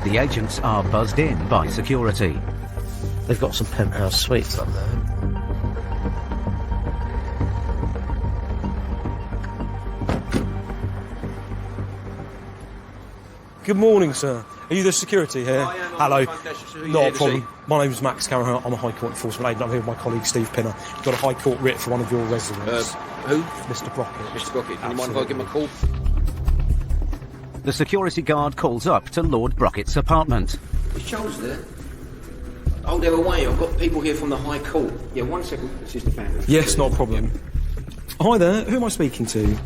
The agents are buzzed in by security. They've got some penthouse suites up there. Good morning, sir. Are you the security here? Hello. Not a problem. My name's Max Caraher. I'm a High Court enforcement agent. I'm here with my colleague Steve Pinner. We've got a High Court writ for one of your residents. Who? Mr. Brockett. Mr. Brockett. Can you mind if I give him a call? The security guard calls up to Lord Brockett's apartment. Is Charles there? Oh, they're away. I've got people here from the High Court. Yeah, 1 second. This is the family. Yes, not a problem. Hi there. Who am I speaking to?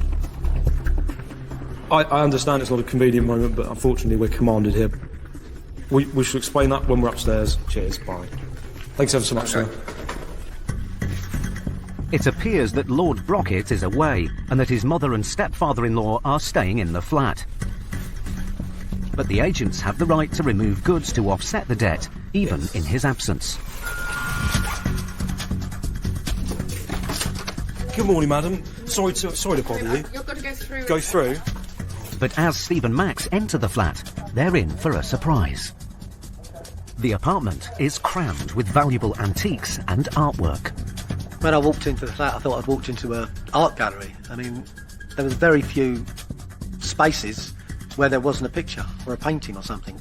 I understand it's not a convenient moment, but unfortunately we're commanded here. We should explain that when we're upstairs. Cheers, bye. Thanks ever so much, sir. It appears that Lord Brockett is away and that his mother and stepfather-in-law are staying in the flat. But the agents have the right to remove goods to offset the debt, even in his absence. Good morning, madam. Sorry to bother you. You've got to go through. Go through? But as Steve and Max enter the flat, they're in for a surprise. The apartment is crammed with valuable antiques and artwork. When I walked into the flat, I thought I'd walked into an art gallery. I mean, there was very few spaces where there wasn't a picture or a painting or something.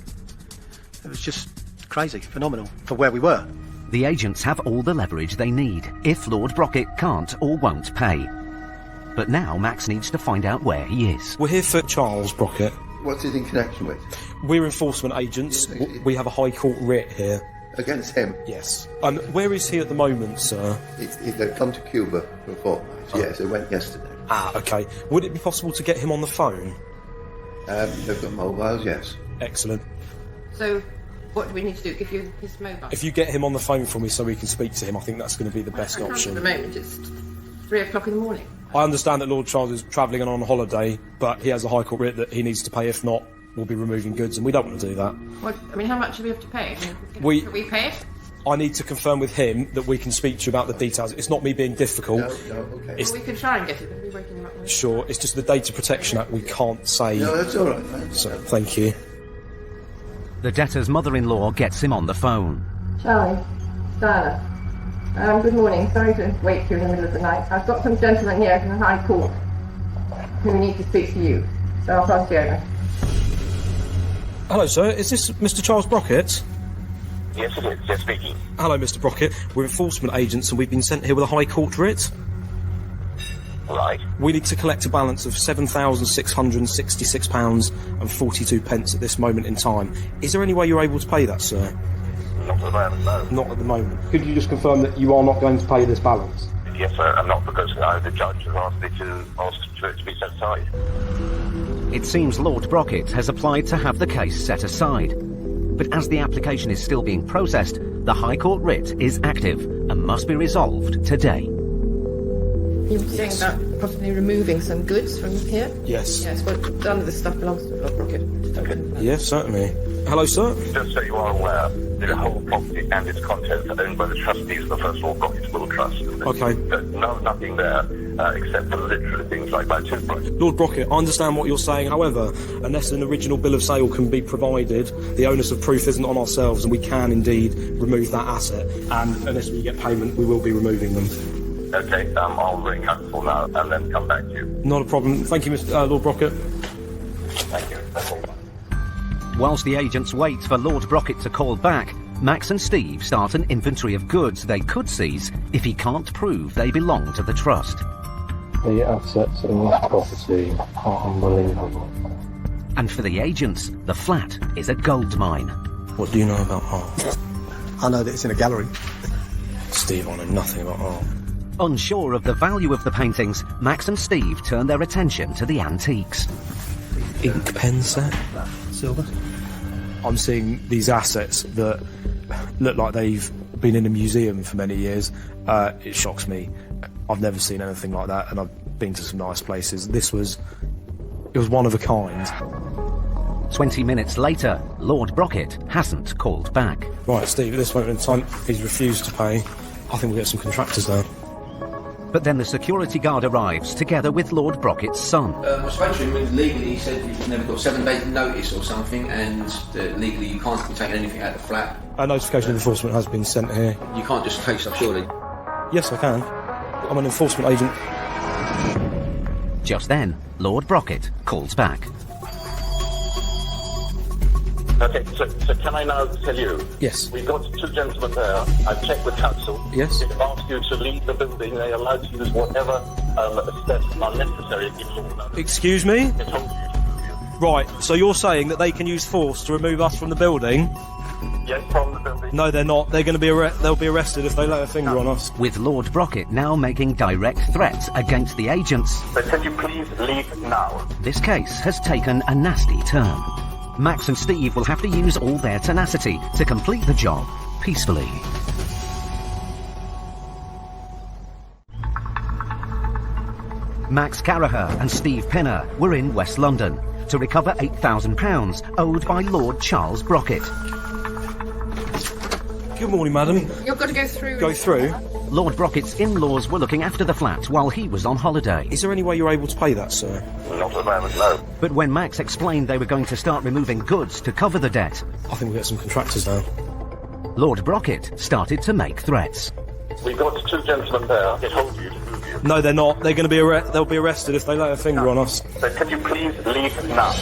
It was just crazy, phenomenal for where we were. The agents have all the leverage they need if Lord Brockett can't or won't pay. But now Max needs to find out where he is. We're here for Charles Brockett. What's it in connection with? We're enforcement agents. We have a High Court writ here. Against him? Yes. Where is he at the moment, sir? They've come to Cuba for a fortnight. Yes, they went yesterday. Ah, OK. Would it be possible to get him on the phone? They've got mobiles, yes. Excellent. So, what do we need to do? Give you his mobile? If you get him on the phone for me so we can speak to him, I think that's going to be the best option. At the moment, it's 3 o'clock in the morning. I understand that Lord Charles is travelling and on holiday, but he has a High Court writ that he needs to pay. If not, we'll be removing goods, and we don't want to do that. Well, I mean, how much do we have to pay? Can We pay it? I need to confirm with him that we can speak to you about the details. It's not me being difficult. No, okay. It's, Well, we can try and get it, but we'll be waking him up. sure, it's just the Data Protection Act. We can't say. No, that's all right, thanks. So, thank you. The debtor's mother-in-law gets him on the phone. Charlie, Diana. Good morning. Sorry to wake you in the middle of the night. I've got some gentlemen here from the High Court who need to speak to you. So I'll pass you over. Hello, sir. Is this Mr. Charles Brockett? Yes, it is. Yes, speaking. Hello, Mr. Brockett. We're enforcement agents and we've been sent here with a High Court writ. Right. We need to collect a balance of £7,666.42 at this moment in time. Is there any way you're able to pay that, sir? Not at the moment, no. Not at the moment. Could you just confirm that you are not going to pay this balance? Yes, sir, I'm not, because the judge has asked me to ask for it to be set aside. It seems Lord Brockett has applied to have the case set aside. But as the application is still being processed, the High Court writ is active and must be resolved today. You were saying about possibly removing some goods from here? Yes. Yes, well, none of this stuff belongs to Lord Brockett. Yes, certainly. Hello, sir. Just so you are aware, the whole property and its contents are owned by the trustees of the First Lord Brockett Will Trust. Okay. There's nothing there except for literally things like my toothbrush. Lord Brockett, I understand what you're saying. However, unless an original bill of sale can be provided, the onus of proof isn't on ourselves, and we can indeed remove that asset. And unless we get payment, we will be removing them. Okay, I'll ring Capital now and then come back to you. Not a problem. Thank you, Mr. Lord Brockett. Thank you. Whilst the agents wait for Lord Brocket to call back, Max and Steve start an inventory of goods they could seize if he can't prove they belong to the trust. The assets in this property are unbelievable. And for the agents, the flat is a gold mine. What do you know about art? I know that it's in a gallery. Steve, I know nothing about art. Unsure of the value of the paintings, Max and Steve turn their attention to the antiques. Ink pen set? Silver? I'm seeing these assets that look like they've been in a museum for many years. It shocks me. I've never seen anything like that, and I've been to some nice places. It was one of a kind. 20 minutes later, Lord Brocket hasn't called back. Right, Steve, at this moment in time, he's refused to pay. I think we'll get some contractors down. But then the security guard arrives, together with Lord Brocket's son. I spoke to him, and legally he said you've never got 7 days notice or something, and legally you can't be taking anything out of the flat. A notification of enforcement has been sent here. You can't just take stuff, surely? Yes, I can. I'm an enforcement agent. Just then, Lord Brocket calls back. Okay, so can I now tell you? Yes. We've got 2 gentlemen there. I've checked with council. Yes. They've asked you to leave the building. They're allowed to use whatever steps are necessary. Excuse me? Right, so you're saying that they can use force to remove us from the building? Yes, from the building. No, they're not. They're going to be they'll be arrested if they lay a finger on us. With Lord Brocket now making direct threats against the agents. But can you please leave now? This case has taken a nasty turn. Max and Steve will have to use all their tenacity to complete the job peacefully. Max Carraher and Steve Pinner were in West London to recover £8,000 owed by Lord Charles Brocket. Good morning, madam. You've got to go through. Go through? Lord Brocket's in-laws were looking after the flat while he was on holiday. Is there any way you're able to pay that, sir? Not at the moment, no. But when Max explained they were going to start removing goods to cover the debt, I think we'll get some contractors down. Lord Brocket started to make threats. We've got 2 gentlemen there. They told you to move you. No, they're not. They're going to be they'll be arrested if they lay a finger on us. But can you please leave now?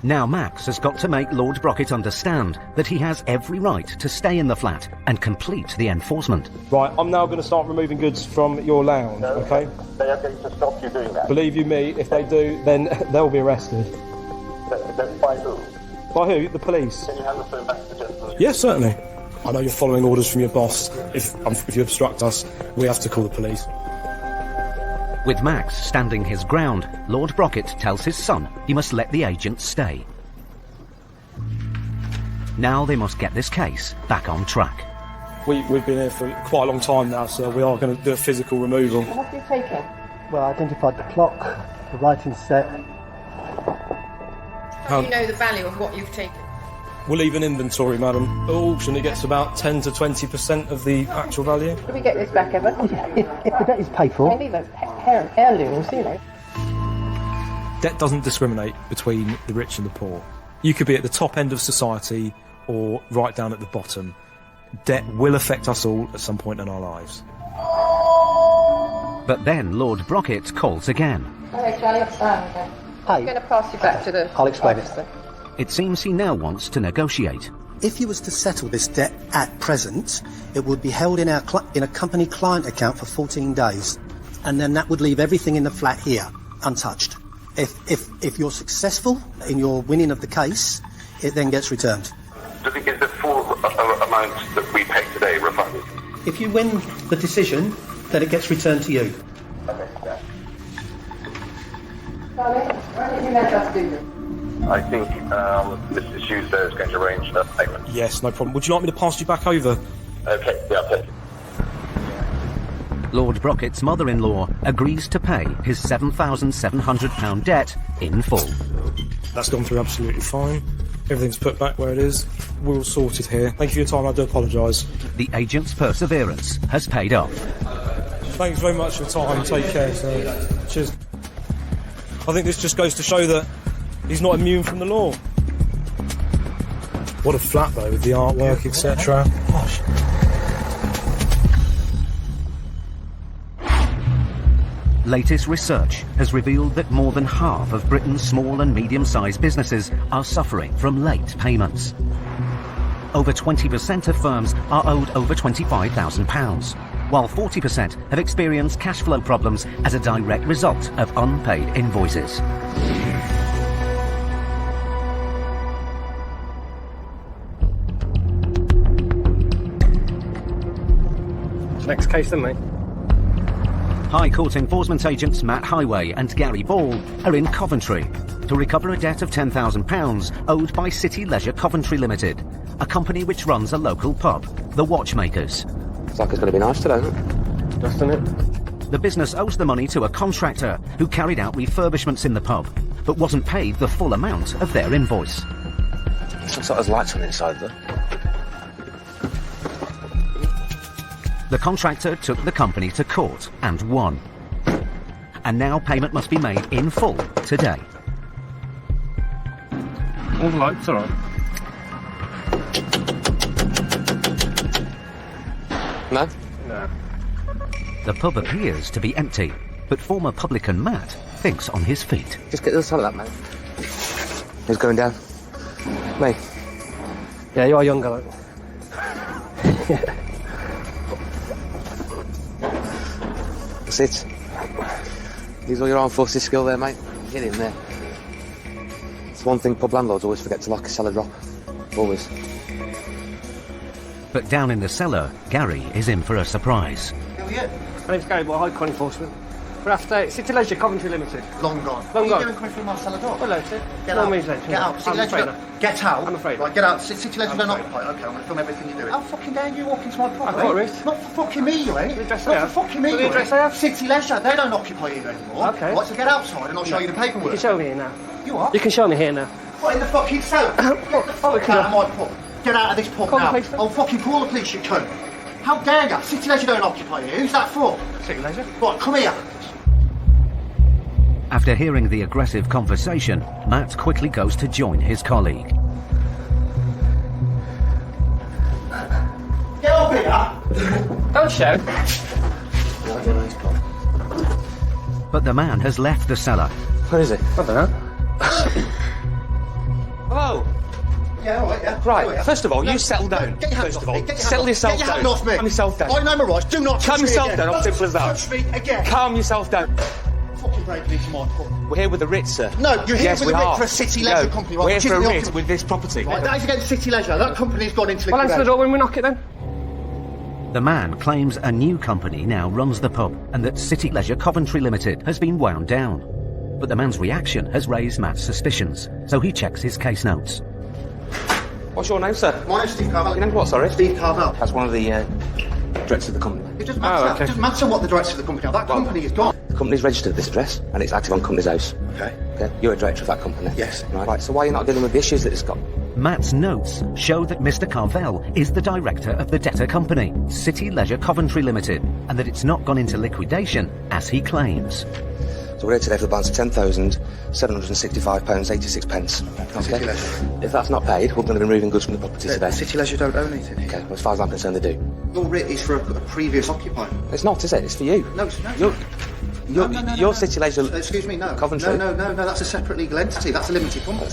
Now Max has got to make Lord Brocket understand that he has every right to stay in the flat and complete the enforcement. Right, I'm now going to start removing goods from your lounge, okay? They are going to stop you doing that. Believe you me, if they do, then they'll be arrested. Then by who? By who? The police. Can you hand the phone back to the gentleman? Yes, certainly. I know you're following orders from your boss. If you obstruct us, we have to call the police. With Max standing his ground, Lord Brocket tells his son he must let the agents stay. Now they must get this case back on track. We've been here for quite a long time now, so we are going to do a physical removal. What have you taken? Well, I identified the clock, the writing set. How do you know the value of what you've taken? We'll leave an inventory, madam. At auction, it gets about 10 to 20% of the actual value. Can we get this back ever? If the debt is paid for. Maybe those heirlooms, you know. Debt doesn't discriminate between the rich and the poor. You could be at the top end of society or right down at the bottom. Debt will affect us all at some point in our lives. But then Lord Brocket calls again. Okay, Charlie, I'm going to pass you back to the... I'll explain it. It seems he now wants to negotiate. If you was to settle this debt at present, it would be held in a company client account for 14 days. And then that would leave everything in the flat here, untouched. If you're successful in your winning of the case, it then gets returned. Is the full amount that we pay today refunded? If you win the decision, then it gets returned to you. Okay, yeah. Charlie, why don't you let us do this? I think Mr. Schuster is going to arrange a payment. Yes, no problem. Would you like me to pass you back over? Okay, yeah, I'll take it. Lord Brocket's mother-in-law agrees to pay his £7,700 debt in full. That's gone through absolutely fine. Everything's put back where it is. We're all sorted here. Thank you for your time. I do apologise. The agent's perseverance has paid off. Thanks very much for your time. Take care. So, cheers. I think this just goes to show that he's not immune from the law. What a flat, though, with the artwork, etc. Gosh. Latest research has revealed that more than half of Britain's small and medium-sized businesses are suffering from late payments. Over 20% of firms are owed over £25,000, while 40% have experienced cash flow problems as a direct result of unpaid invoices. Next case then, mate. High Court enforcement agents Matt Highway and Gary Ball are in Coventry to recover a debt of £10,000 owed by City Leisure Coventry Limited, a company which runs a local pub, the Watchmakers. Looks like it's going to be nice today, isn't it? Doesn't it? The business owes the money to a contractor who carried out refurbishments in the pub, but wasn't paid the full amount of their invoice. Looks like there's lights on the inside, though. The contractor took the company to court and won. And now payment must be made in full today. All the lights are on. No? No. The pub appears to be empty, but former publican Matt thinks on his feet. Just get the other side of that, mate. Who's going down? Me. Yeah, you are younger, like. Yeah. That's it. Use all your armed forces skill there, mate. Get in there. It's one thing pub landlords always forget to lock a cellar drop. Always. But down in the cellar, Gary is in for a surprise. Who are you? My name's Gary Ball, High Court Enforcement. We're after City Leisure Coventry Limited. Long gone. Long What gone. are you doing coming through my cellar door? Well, that's it. Get No out. means later. Get out. City I'm Leisure afraid don't- Get out. I'm afraid. Right, get out. City Leisure I'm don't afraid. occupy. Okay, I'm going to film everything you're doing. How fucking dare you walk into my property? I can't risk. Not for fucking me, you ain't. The address Not I for have. fucking me, Well, the you address ain't. I have. City Leisure, they don't occupy here anymore. Okay. Right, so get outside and I'll show you the paperwork. You can show me here now. You are? You can show me here now. What, in the fucking cellar? Get the fuck out of my pub. Get out of this pub Call the now. police, then. I'll fucking call the police, you cunt. How dare you? City Leisure don't occupy here. Who's that for? City Leisure. Right, come here. After hearing the aggressive conversation, Matt quickly goes to join his colleague. Get up here. Don't shout. But the man has left the cellar. Where is it? I don't know. Hello. Yeah, all right, yeah. Right, Oh, yeah. first of all, No, you settle down. Get your hands First off of all, me. Get your hands settle off- yourself Get your down. hands off me. Calm yourself down. I know my rights. Do not touch Calm me yourself again. down, Don't simple as that. touch me again. Calm yourself down. Fucking breaking into my pub. We're here with the Ritz, sir. No, you're here Yes, with we a writ are. for a City Leisure No, company, right? We're which here for a isn't the writ occup- with this property. Right, that is against City Leisure. That company's gone into Well, answer the liquidation. door when we knock it then. The man claims a new company now runs the pub and that City Leisure Coventry Limited has been wound down. But the man's reaction has raised Matt's suspicions, so he checks his case notes. What's your name, sir? My name's Steve Carvel. Your name's what, sorry? Steve Carvel. That's one of the directors of the company. It doesn't matter. Oh, okay. It doesn't matter what the director of the company are. That company is gone. The company's registered at this address, and it's active on Company's House. Okay. Okay. You're a director of that company. Yes. Right, so why are you not dealing with the issues that it's got? Matt's notes show that Mr. Carvel is the director of the debtor company, City Leisure Coventry Limited, and that it's not gone into liquidation, as he claims. So we're here today for the balance of £10,765.86. City Leisure. If that's not paid, we're going to be removing goods from the property today. City Leisure don't own it. Okay, well, as far as I'm concerned, they do. Your writ is for a previous occupier. It's not, is it? It's for you. No, it's not. Your City Leisure... Excuse me, no. Coventry. No, that's a separate legal entity. That's a limited company.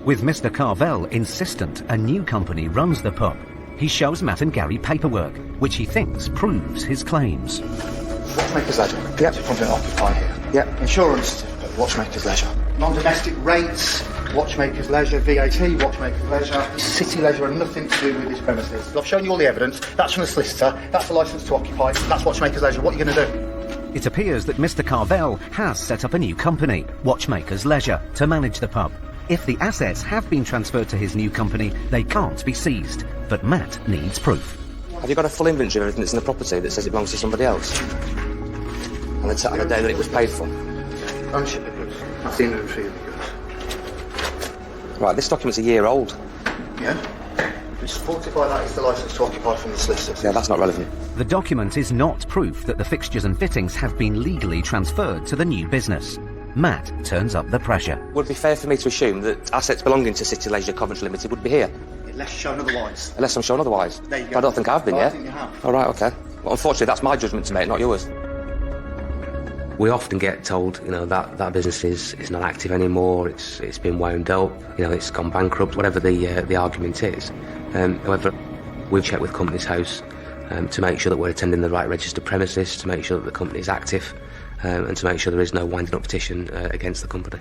With Mr. Carvel insistent a new company runs the pub, he shows Matt and Gary paperwork, which he thinks proves his claims. Watchmakers Leisure. Yep. Company occupy here. Yep. Insurance certificate. Watchmakers Leisure. Non-domestic rates. Watchmakers Leisure. VAT. Watchmakers Leisure. City Leisure and nothing to do with this premises. I've shown you all the evidence. That's from the solicitor. That's the licence to occupy. That's Watchmakers Leisure. What are you going to do? It appears that Mr. Carvel has set up a new company, Watchmakers Leisure, to manage the pub. If the assets have been transferred to his new company, they can't be seized. But Matt needs proof. Have you got a full inventory of everything that's in the property that says it belongs to somebody else? And the day that it was paid for? Ownership of goods. That's the inventory of the goods. Right, this document's a year old. Yeah? It's supported by that is the licence to occupy from the solicitors. Yeah, that's not relevant. The document is not proof that the fixtures and fittings have been legally transferred to the new business. Matt turns up the pressure. Would it be fair for me to assume that assets belonging to City Leisure Coventry Limited would be here? Unless shown otherwise. Unless I'm shown otherwise. There you But go. I don't think I've been I yet. think you have. All right, okay. Well, unfortunately, that's my judgment to make, not yours. We often get told, that business is not active anymore. It's been wound up. It's gone bankrupt. Whatever the argument is. However, we've checked with Companies House to make sure that we're attending the right registered premises, to make sure that the company is active, and to make sure there is no winding up petition against the company.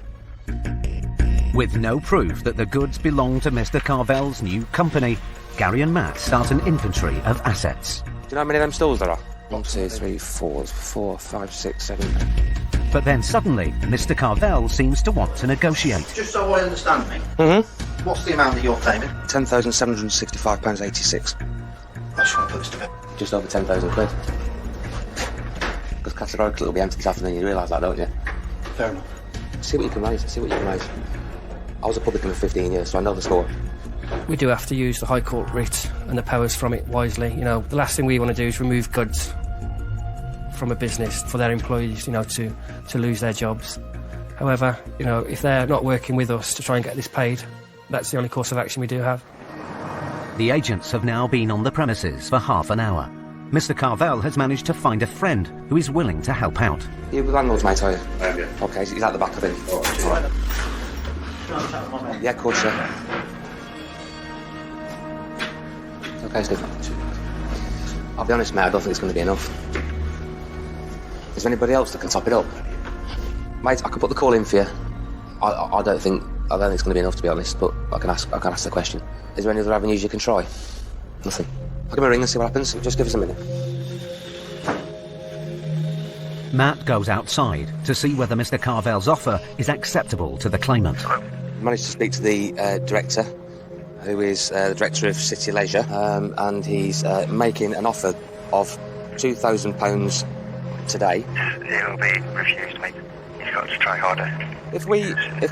With no proof that the goods belong to Mr. Carvel's new company, Gary and Matt start an inventory of assets. Do you know how many of them stalls there are? 1, 2, 3, 4, 5, 6, 7. But then suddenly, Mr. Carvel seems to want to negotiate. Just so I understand, mate. Mm-hmm. What's the amount that you're claiming? £10,765.86. I just want to put this to bed. Just over 10,000 quid. Because categorically it'll be empty this afternoon, you realise that, don't you? Fair enough. See what you can raise, I was a publican for 15 years, so I know the score. We do have to use the High Court writ and the powers from it wisely. The last thing we want to do is remove goods from a business for their employees, to lose their jobs. However, if they're not working with us to try and get this paid, that's the only course of action we do have. The agents have now been on the premises for half an hour. Mr. Carvel has managed to find a friend who is willing to help out. You're the landlord's mate, are you? Yeah. Okay, so he's at the back of it. All right. Yeah, of course, yeah. Okay, Steve. I'll be honest, mate, I don't think it's going to be enough. Is there anybody else that can top it up? Mate, I can put the call in for you. I don't think it's going to be enough, to be honest, but I can ask the question. Is there any other avenues you can try? Nothing. I'll give him a ring and see what happens. Just give us a minute. Matt goes outside to see whether Mr. Carvel's offer is acceptable to the claimant. I managed to speak to the director, who is the director of City Leisure, and he's making an offer of £2,000 today. It'll be refused, mate. You've got to try harder. If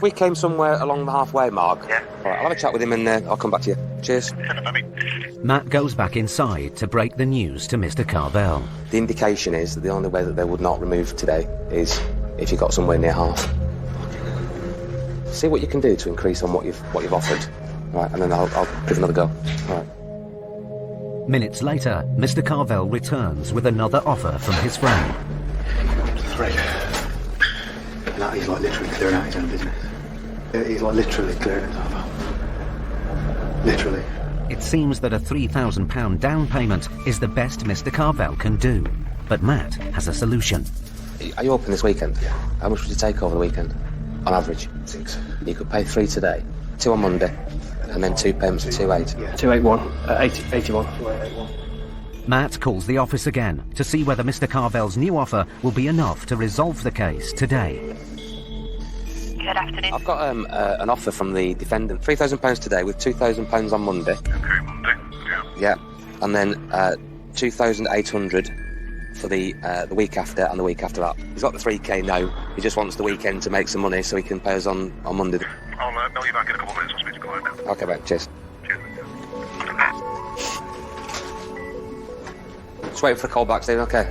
we came somewhere along the halfway mark, yeah. All right, I'll have a chat with him and I'll come back to you. Cheers. Matt goes back inside to break the news to Mr. Carvel. The indication is that the only way that they would not remove today is if you got somewhere near half. See what you can do to increase on what you've offered, right? And then I'll give another go. All right. Minutes later, Mr. Carvel returns with another offer from his friend. 3. That he's like literally clearing out his own business. He's like literally clearing it out. Literally. It seems that a £3,000 down payment is the best Mr. Carvel can do. But Matt has a solution. Are you open this weekend? Yeah. How much would you take over the weekend? On average? 6. You could pay 3 today, 2 on Monday, and then 2 payments at 2.8. Yeah. 281, 81. 281. Matt calls the office again to see whether Mr. Carvel's new offer will be enough to resolve the case today. Good afternoon. I've got an offer from the defendant. £3,000 today with £2,000 on Monday. Okay, Monday. Yeah. And then 2,800 for the week after and the week after that. He's got the 3k now. He just wants the weekend to make some money so he can pay us on Monday. I'll mail you back in a couple of minutes. I'll speak to Glenn now. Okay, mate. Cheers. Just waiting for a call back, Stephen. Okay.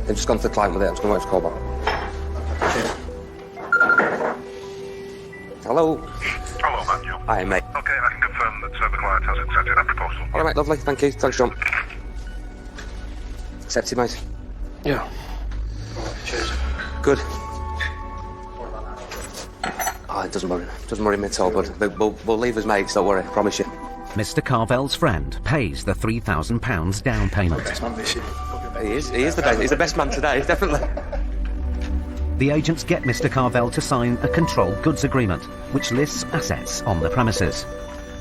They've just gone to the client with it. I'm just going to wait for a call back. Cheers. Hello. Hello, Matthew. Hi, mate. Okay, I can confirm that the client has accepted that proposal. All right, mate. Lovely. Thank you. Thanks, John. Accepted, mate. Yeah. Cheers. Good. Oh, it doesn't worry me at all, but we'll leave as mates, don't worry, promise you. Mr. Carvel's friend pays the £3,000 down payment. Best man this year. He is the best. He's the best man today, definitely. The agents get Mr. Carvel to sign a controlled goods agreement, which lists assets on the premises.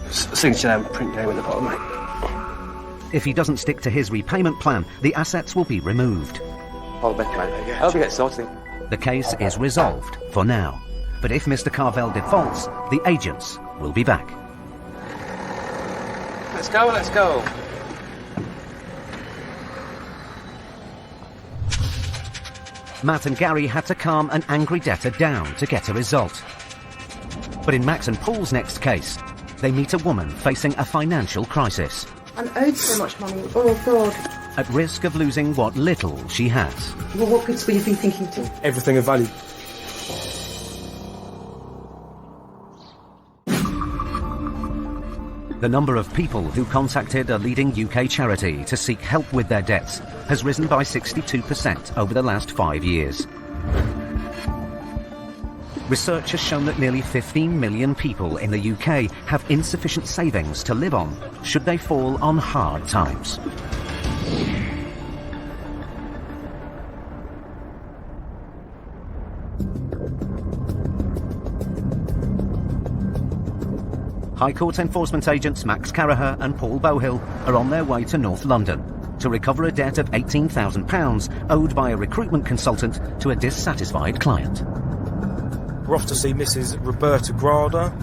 Signature and print name at the bottom, mate. If he doesn't stick to his repayment plan, the assets will be removed. Hold back, mate. I hope you get sorted. The case is resolved for now. But if Mr. Carvel defaults, the agents will be back. Let's go. Matt and Gary had to calm an angry debtor down to get a result. But in Max and Paul's next case, they meet a woman facing a financial crisis. I'm owed so much money. Oh, God. At risk of losing what little she has. Well, what goods will you be thinking to? Everything of value. The number of people who contacted a leading UK charity to seek help with their debts has risen by 62% over the last 5 years. Research has shown that nearly 15 million people in the UK have insufficient savings to live on should they fall on hard times. High Court enforcement agents Max Carraher and Paul Bowhill are on their way to North London to recover a debt of £18,000 owed by a recruitment consultant to a dissatisfied client. We're off to see Mrs. Roberta Grada,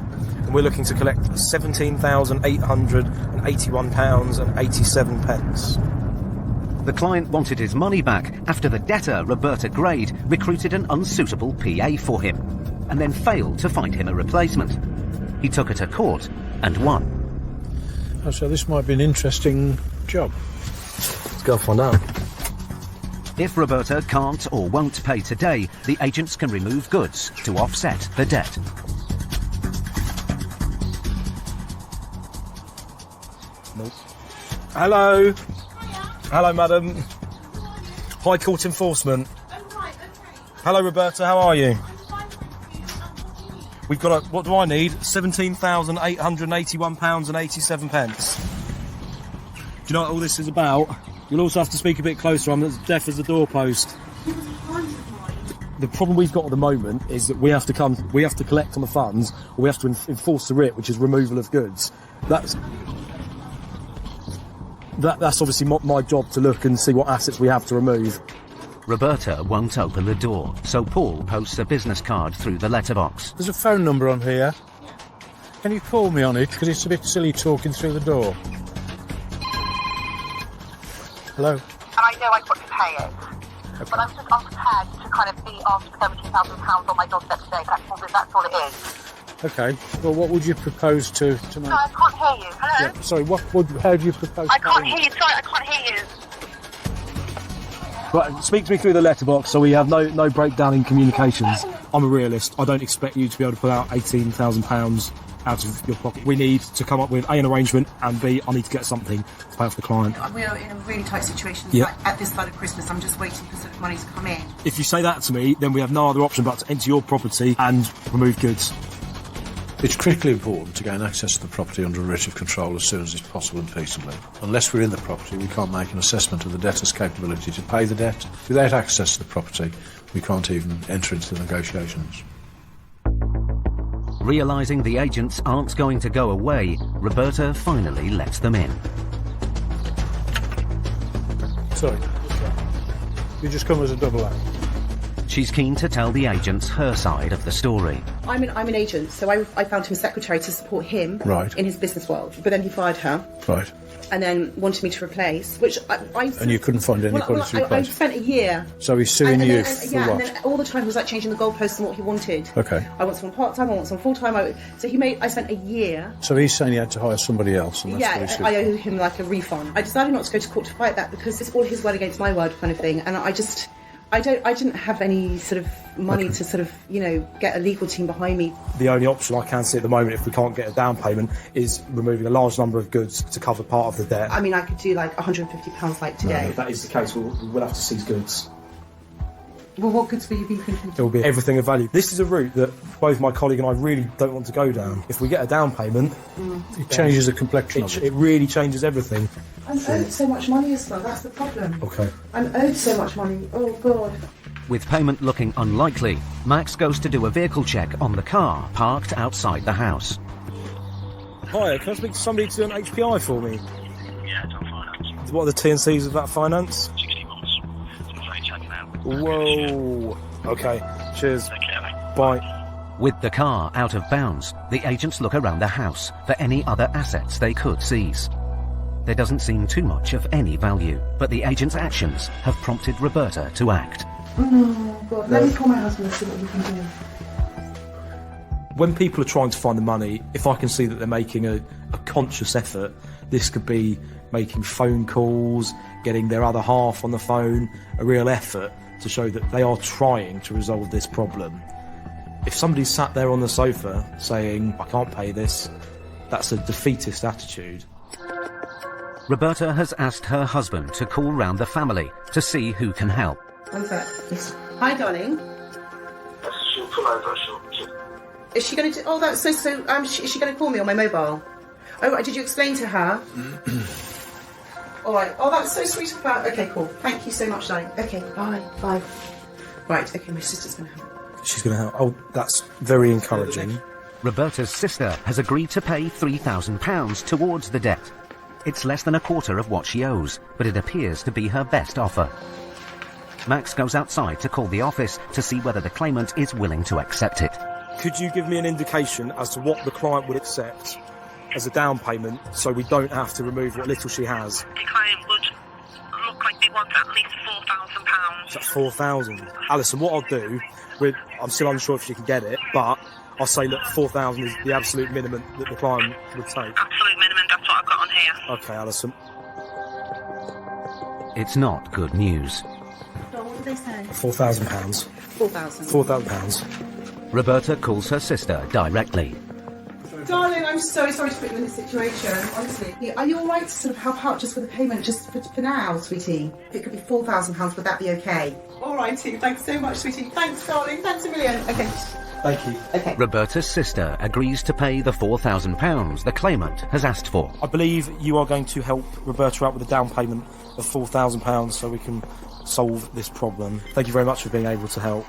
and we're looking to collect £17,881.87. The client wanted his money back after the debtor, Roberta Grade, recruited an unsuitable PA for him, and then failed to find him a replacement. He took her to court and won. Oh, so this might be an interesting job. Let's go find out. If Roberta can't or won't pay today, the agents can remove goods to offset the debt. Nope. Hello. Hello, madam. High Court enforcement. Hello, Roberta. How are you? We've got what do I need? £17,881.87. Do you know what all this is about? You'll also have to speak a bit closer. I'm as deaf as a doorpost. The problem we've got at the moment is that we have to collect on the funds, or we have to enforce the writ, which is removal of goods. That's obviously my job to look and see what assets we have to remove. Roberta won't open the door, so Paul posts a business card through the letterbox. There's a phone number on here. Can you call me on it? Because it's a bit silly talking through the door. Hello? And I know I've got to pay it. Okay. But I'm just unprepared to kind of be asked £17,000 on my doorstep today. That's all it is. Okay. Well, what would you propose to make? No, I can't hear you. Hello? Yeah, sorry, how do you propose I can't hear you. Sorry, I can't hear you. Right, speak to me through the letterbox so we have no breakdown in communications. I'm a realist. I don't expect you to be able to pull out £18,000 out of your pocket. We need to come up with A, an arrangement, and B, I need to get something to pay off the client. We are in a really tight situation. Yep. Like at this side of Christmas, I'm just waiting for sort of money to come in. If you say that to me, then we have no other option but to enter your property and remove goods. It's critically important to gain access to the property under a writ of control as soon as it's possible and peaceably. Unless we're in the property, we can't make an assessment of the debtor's capability to pay the debt. Without access to the property, we can't even enter into the negotiations. Realising the agents aren't going to go away, Roberta finally lets them in. Sorry. You just come as a double act. She's keen to tell the agents her side of the story. I'm an agent, so I found him a secretary to support him in his business world. But then he fired her. Right. And then wanted me to replace, which I and you couldn't find anybody to replace? I spent a year. So he's suing you for what? And then all the time he was like changing the goalposts and what he wanted. Okay. I want someone part-time, I want someone full-time. I spent a year. So he's saying he had to hire somebody else, and that's what I owe him like a refund. I decided not to go to court to fight that because it's all his word against my word kind of thing, and I didn't have any sort of money to sort of, get a legal team behind me. The only option I can see at the moment, if we can't get a down payment, is removing a large number of goods to cover part of the debt. I mean, I could do like £150 like today. No, if that is the case, we'll have to seize goods. Well, what goods will you be thinking? It will be everything of value. This is a route that both my colleague and I really don't want to go down. If we get a down payment, it changes the complexion of it. It really changes everything. I'm owed so much money as well, that's the problem. Okay. I'm owed so much money, oh God. With payment looking unlikely, Max goes to do a vehicle check on the car parked outside the house. Hi, can I speak to somebody to do an HPI for me? Yeah, it's on finance. What are the T&Cs of that finance? 60 months. I'm afraid checking out. Whoa. Okay, cheers. Take care, mate. Bye. With the car out of bounds, the agents look around the house for any other assets they could seize. There doesn't seem too much of any value, but the agents' actions have prompted Roberta to act. Oh God, let me call my husband and see what we can do. When people are trying to find the money, if I can see that they're making a conscious effort, this could be making phone calls, getting their other half on the phone, a real effort to show that they are trying to resolve this problem. If somebody's sat there on the sofa saying, I can't pay this, that's a defeatist attitude. Roberta has asked her husband to call round the family to see who can help. What's that? Hi, darling. She'll pull over, she'll Is she going to do... Oh, that's so... is she going to call me on my mobile? Oh, right, did you explain to her? All right. Oh, that's so sweet of her. Okay, cool. Thank you so much, darling. Okay, bye. Bye. Right, okay, my sister's going to help. She's going to help. Oh, that's very encouraging. Roberta's sister has agreed to pay £3,000 towards the debt. It's less than a quarter of what she owes, but it appears to be her best offer. Max goes outside to call the office to see whether the claimant is willing to accept it. Could you give me an indication as to what the client would accept as a down payment so we don't have to remove what little she has? The client would look like they want at least £4,000. That's 4,000. Alison, what I'll do, I'm still unsure if she can get it, but I'll say, look, 4,000 is the absolute minimum that the client would take. Absolute minimum, that's what I've got on here. Okay, Alison. It's not good news. What did they say? £4,000. £4,000. Roberta calls her sister directly. Darling, I'm so sorry to put you in this situation, honestly. Are you all right to sort of help out just with the payment, just for now, sweetie? If it could be £4,000, would that be okay? All righty, thanks so much, sweetie. Thanks, darling. Thanks a million. Okay. Thank you. Okay. Roberta's sister agrees to pay the £4,000 the claimant has asked for. I believe you are going to help Roberta out with a down payment of £4,000 so we can solve this problem. Thank you very much for being able to help.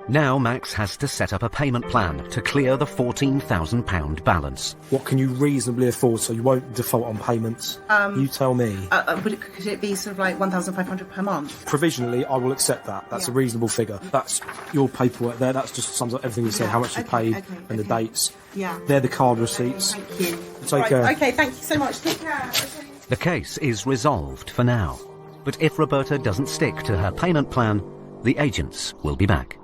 Now Max has to set up a payment plan to clear the £14,000 balance. What can you reasonably afford so you won't default on payments? You tell me. Could it be sort of like £1,500 per month? Provisionally, I will accept that. That's a reasonable figure. That's your paperwork there. That's just sums up everything you said, how much you paid and the dates. Yeah. They're the card receipts. Thank you. Take care. Okay, thank you so much. Take care. Okay. The case is resolved for now. But if Roberta doesn't stick to her payment plan, the agents will be back.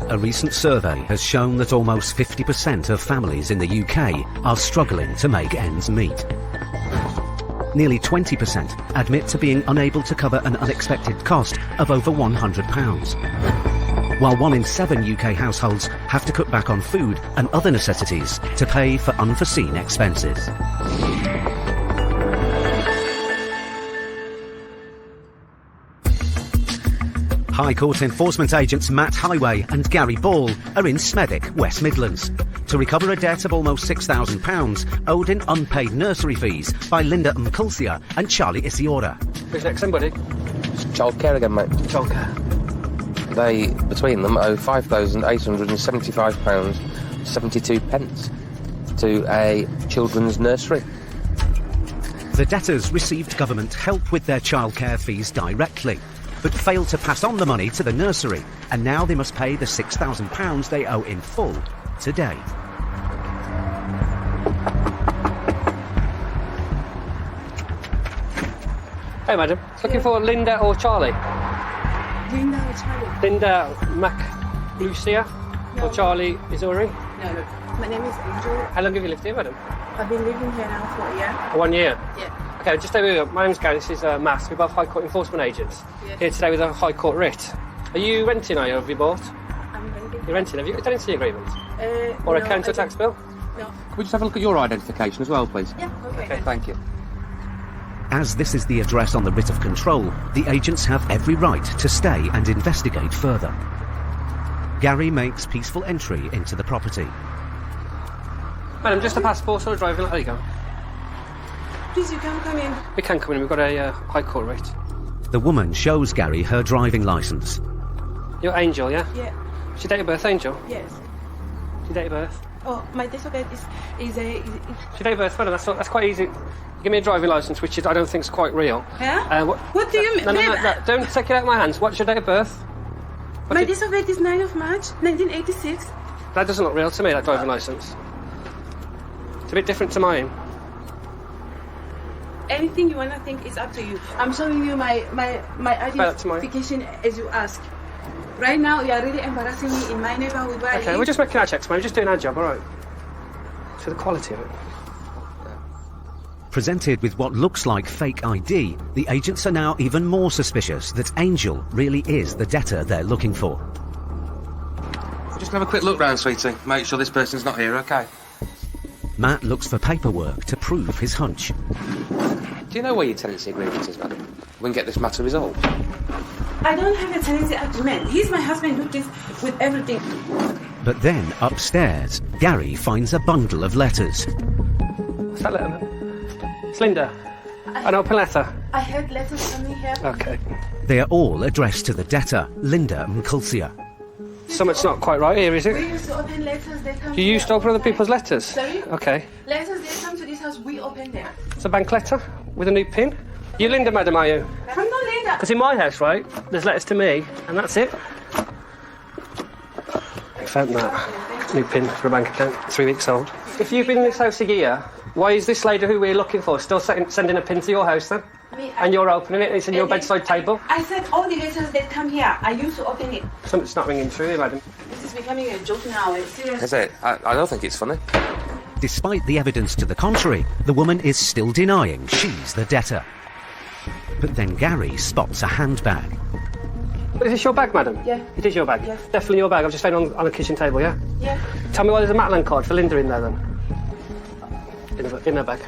A recent survey has shown that almost 50% of families in the UK are struggling to make ends meet. Nearly 20% admit to being unable to cover an unexpected cost of over £100, while 1 in 7 UK households have to cut back on food and other necessities to pay for unforeseen expenses. High Court enforcement agents Matt Highway and Gary Ball are in Smethwick, West Midlands, to recover a debt of almost £6,000 owed in unpaid nursery fees by Linda Mkulsia and Charlie Isiora. Who's next, somebody? Childcare again, mate. Childcare. They, between them, owe £5,875.72 to a children's nursery. The debtors received government help with their childcare fees directly, but failed to pass on the money to the nursery, and now they must pay the £6,000 they owe in full today. Hey, madam. Looking for Linda or Charlie? Linda or Charlie? Linda Mkulsia or Charlie Isiora? No, my name is Angel. How long have you lived here, madam? I've been living here now for a year. 1 year? Yeah. Okay, just stay with me. My name's Gary, this is Mass. We're both High Court enforcement agents. Yeah. Here today with a High Court writ. Are you renting, or have you bought? I'm renting. You're renting. Have you got a tenancy agreement? Or a no, council tax bill? No. Could we just have a look at your identification as well, please? Yeah, Okay, thank you. As this is the address on the writ of control, the agents have every right to stay and investigate further. Gary makes peaceful entry into the property. Madam, just a passport or a driving license. There you go. Please, you can come in. We can come in. We've got a High Court writ. The woman shows Gary her driving licence. You're Angel, yeah? Yeah. What's your date of birth, Angel? Yes. Your date of birth? Oh, my date of birth is What's your date of birth, madam? That's quite easy. Give me a driving licence, which I don't think is quite real. Huh? What do you mean? No, don't take it out of my hands. What's your date of birth? My date of birth is 9th of March, 1986. That doesn't look real to me, that driving licence. It's a bit different to mine. Anything you want to think is up to you. I'm showing you my identification as you ask. Right now, you are really embarrassing me in my neighborhood. Okay, we're just making our checks, man. We're just doing our job, all right? To the quality of it. Presented with what looks like fake ID, the agents are now even more suspicious that Angel really is the debtor they're looking for. We'll just have a quick look round, sweetie. Make sure this person's not here, okay? Matt looks for paperwork to prove his hunch. Do you know where your tenancy agreement is, madam? We can get this matter resolved. I don't have a tenancy agreement. He's my husband who does with everything. But then, upstairs, Gary finds a bundle of letters. What's that letter? It's Linda. An open letter. I had letters coming here. Okay. They are all addressed to the debtor, Linda Mkulsia. Something's not quite right here, is it? We used to open letters, they come You used to open other people's letters? Sorry? Okay. Letters, they come to this house, we open them. It's a bank letter with a new pin. You Linda, madam, are you? I'm not Linda. Because in my house, right, there's letters to me, and that's it. I found that. New pin for a bank account, 3 weeks old. If you've been in this house a year, why is this lady who we're looking for still sending a pin to your house then? And you're opening it, and it's in your bedside table? I said all the letters that come here, I used to open it. Something's not ringing through here, madam. This is becoming a joke now, it's serious. Is it? I don't think it's funny. Despite the evidence to the contrary, the woman is still denying she's the debtor. But then Gary spots a handbag. Is this your bag, madam? Yeah. It is your bag? Yeah. Definitely your bag. I've just found it on the kitchen table, yeah? Yeah. Tell me why there's a Matland card for Linda in there, then. In her bag.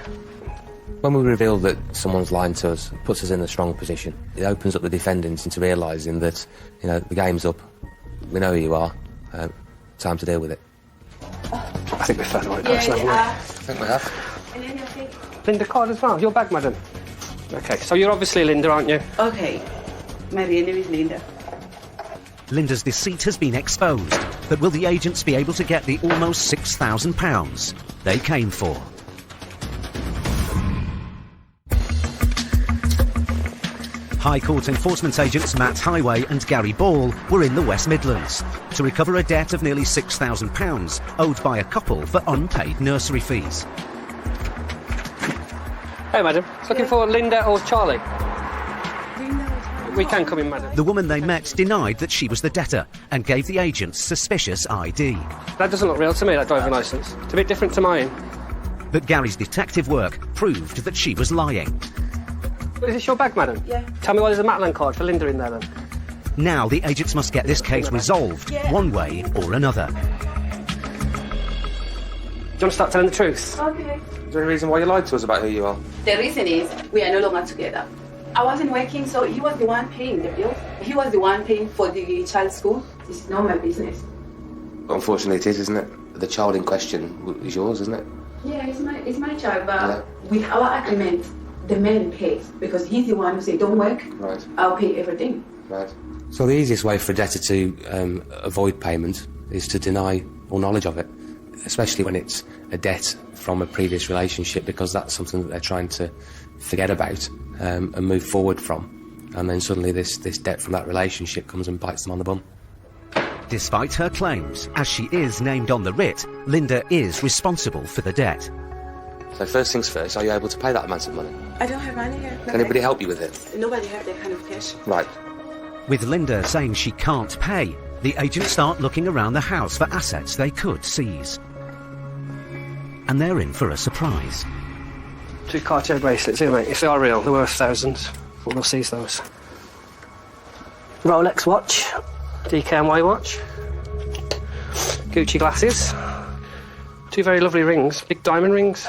When we reveal that someone's lying to us, it puts us in a strong position. It opens up the defendants into realising that, you know, the game's up. We know who you are. Time to deal with it. I think we found the right person, haven't we? I think we have. Linda card as well. Your bag, madam. Okay, so you're obviously Linda, aren't you? Okay. My real name is Linda. Linda's deceit has been exposed, but will the agents be able to get the almost £6,000 they came for? High Court enforcement agents Matt Highway and Gary Ball were in the West Midlands to recover a debt of nearly £6,000 owed by a couple for unpaid nursery fees. Hey, madam. Looking for Linda or Charlie? We can come in, madam. The woman they met denied that she was the debtor and gave the agents suspicious ID. That doesn't look real to me, that driving licence. It's a bit different to mine. But Gary's detective work proved that she was lying. Is this your bag, madam? Yeah. Tell me why there's a Matland card for Linda in there, then. Now the agents must get this case resolved, one way or another. Do you want to start telling the truth? Okay. Is there any reason why you lied to us about who you are? The reason is we are no longer together. I wasn't working, so he was the one paying the bills. He was the one paying for the child's school. This is not my business. Unfortunately, it is, isn't it? The child in question is yours, isn't it? Yeah, it's my child, but with our agreement, the man pays because he's the one who said, don't work, right. I'll pay everything. Right. So the easiest way for a debtor to avoid payment is to deny all knowledge of it, especially when it's a debt from a previous relationship, because that's something that they're trying to forget about and move forward from. And then suddenly this debt from that relationship comes and bites them on the bum. Despite her claims, as she is named on the writ, Linda is responsible for the debt. So first things first, are you able to pay that amount of money? I don't have money here. Can anybody help you with it? Nobody has that kind of cash. Right. With Linda saying she can't pay, the agents start looking around the house for assets they could seize. And they're in for a surprise. 2 Cartier bracelets here, mate. If they are real, they're worth thousands. We'll seize those. Rolex watch. DKNY watch. Gucci glasses. 2 very lovely rings. Big diamond rings.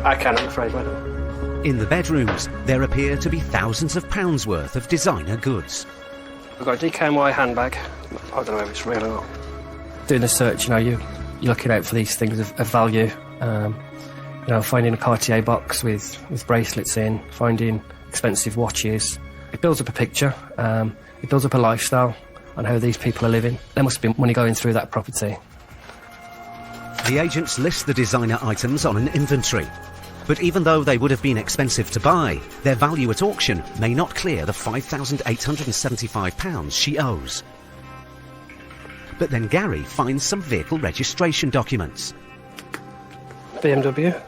I can, I'm afraid, madam. In the bedrooms, there appear to be thousands of pounds worth of designer goods. We've got a DKNY handbag. I don't know if it's real or not. Doing the search, you're looking out for these things of value. Finding a Cartier box with bracelets in, finding expensive watches. It builds up a picture. It builds up a lifestyle on how these people are living. There must be money going through that property. The agents list the designer items on an inventory. But even though they would have been expensive to buy, their value at auction may not clear the £5,875 she owes. But then Gary finds some vehicle registration documents. BMW,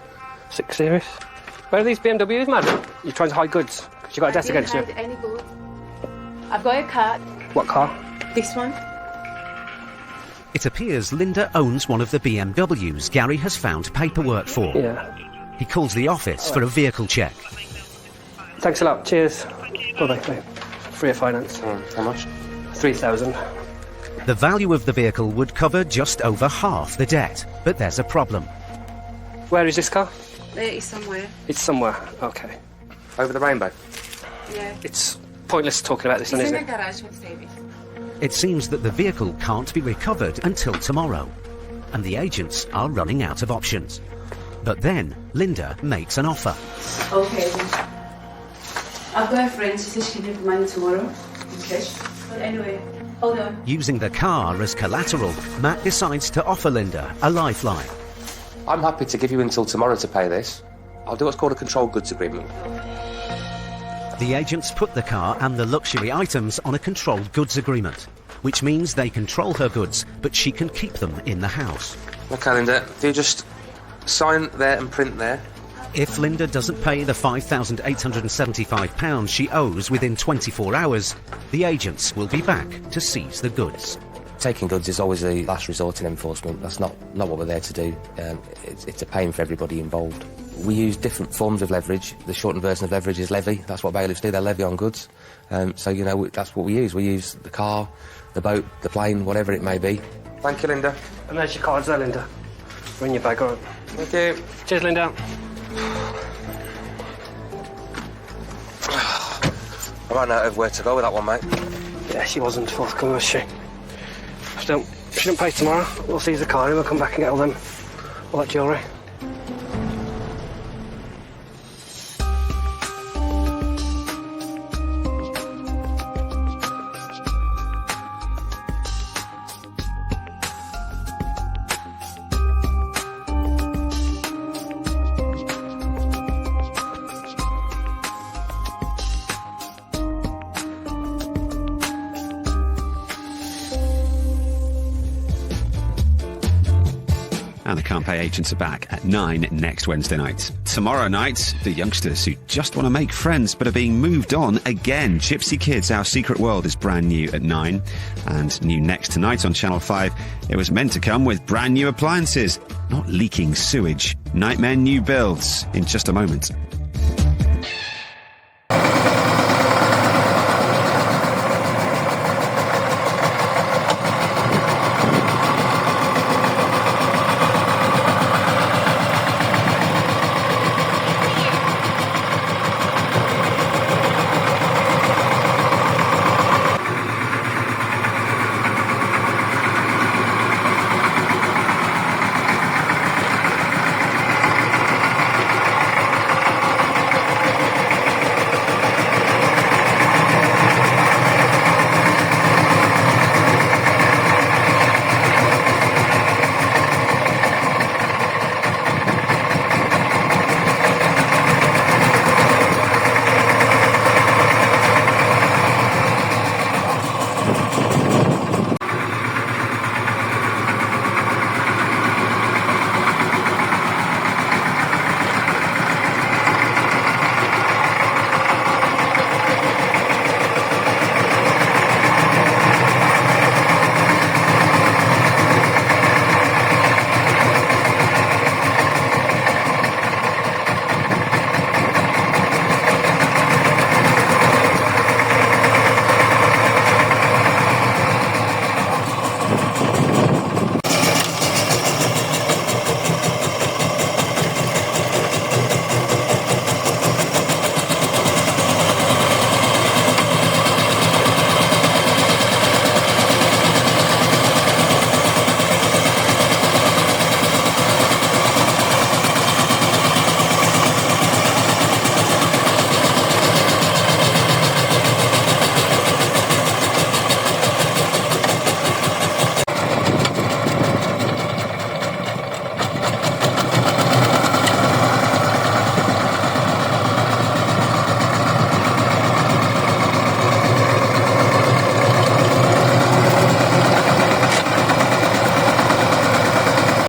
6 Series. Where are these BMWs, madam? You're trying to hide goods because you've got a debt against you. I didn't hide any goods. I've got a car. What car? This one. It appears Linda owns one of the BMWs Gary has found paperwork for. Yeah. He calls the office for a vehicle check. Thanks a lot. Cheers. Bye-bye. Free of finance. How much? 3,000. The value of the vehicle would cover just over half the debt, but there's a problem. Where is this car? There is somewhere. It's somewhere. Okay. Over the rainbow? Yeah. It's pointless talking about this, then, It's isn't in the it? garage with David. It seems that the vehicle can't be recovered until tomorrow, and the agents are running out of options. But then Linda makes an offer. Okay. I've got a friend. She says she needs money tomorrow. Okay. But anyway, hold on. Using the car as collateral, Matt decides to offer Linda a lifeline. I'm happy to give you until tomorrow to pay this. I'll do what's called a controlled goods agreement. The agents put the car and the luxury items on a controlled goods agreement, which means they control her goods, but she can keep them in the house. Okay, Linda, do you just sign there and print there? If Linda doesn't pay the £5,875 she owes within 24 hours, the agents will be back to seize the goods. Taking goods is always the last resort in enforcement. That's not what we're there to do. It's a pain for everybody involved. We use different forms of leverage. The shortened version of leverage is levy. That's what bailiffs do. They levy on goods. So, you know, that's what we use. We use the car, the boat, the plane, whatever it may be. Thank you, Linda. And there's your cards there, Linda. Bring your bag, all right. Thank you. Cheers, Linda. I ran out of where to go with that one, mate. Yeah, she wasn't forthcoming, was she? If she don't pay tomorrow, we'll seize the car and we'll come back and get all that jewellery. And the Can't Pay agents are back at 9 next Wednesday night. Tomorrow night, the youngsters who just want to make friends but are being moved on again. Gypsy Kids, Our Secret World is brand new at 9. And new next tonight on Channel 5, it was meant to come with brand new appliances, not leaking sewage. Nightmare New Builds in just a moment.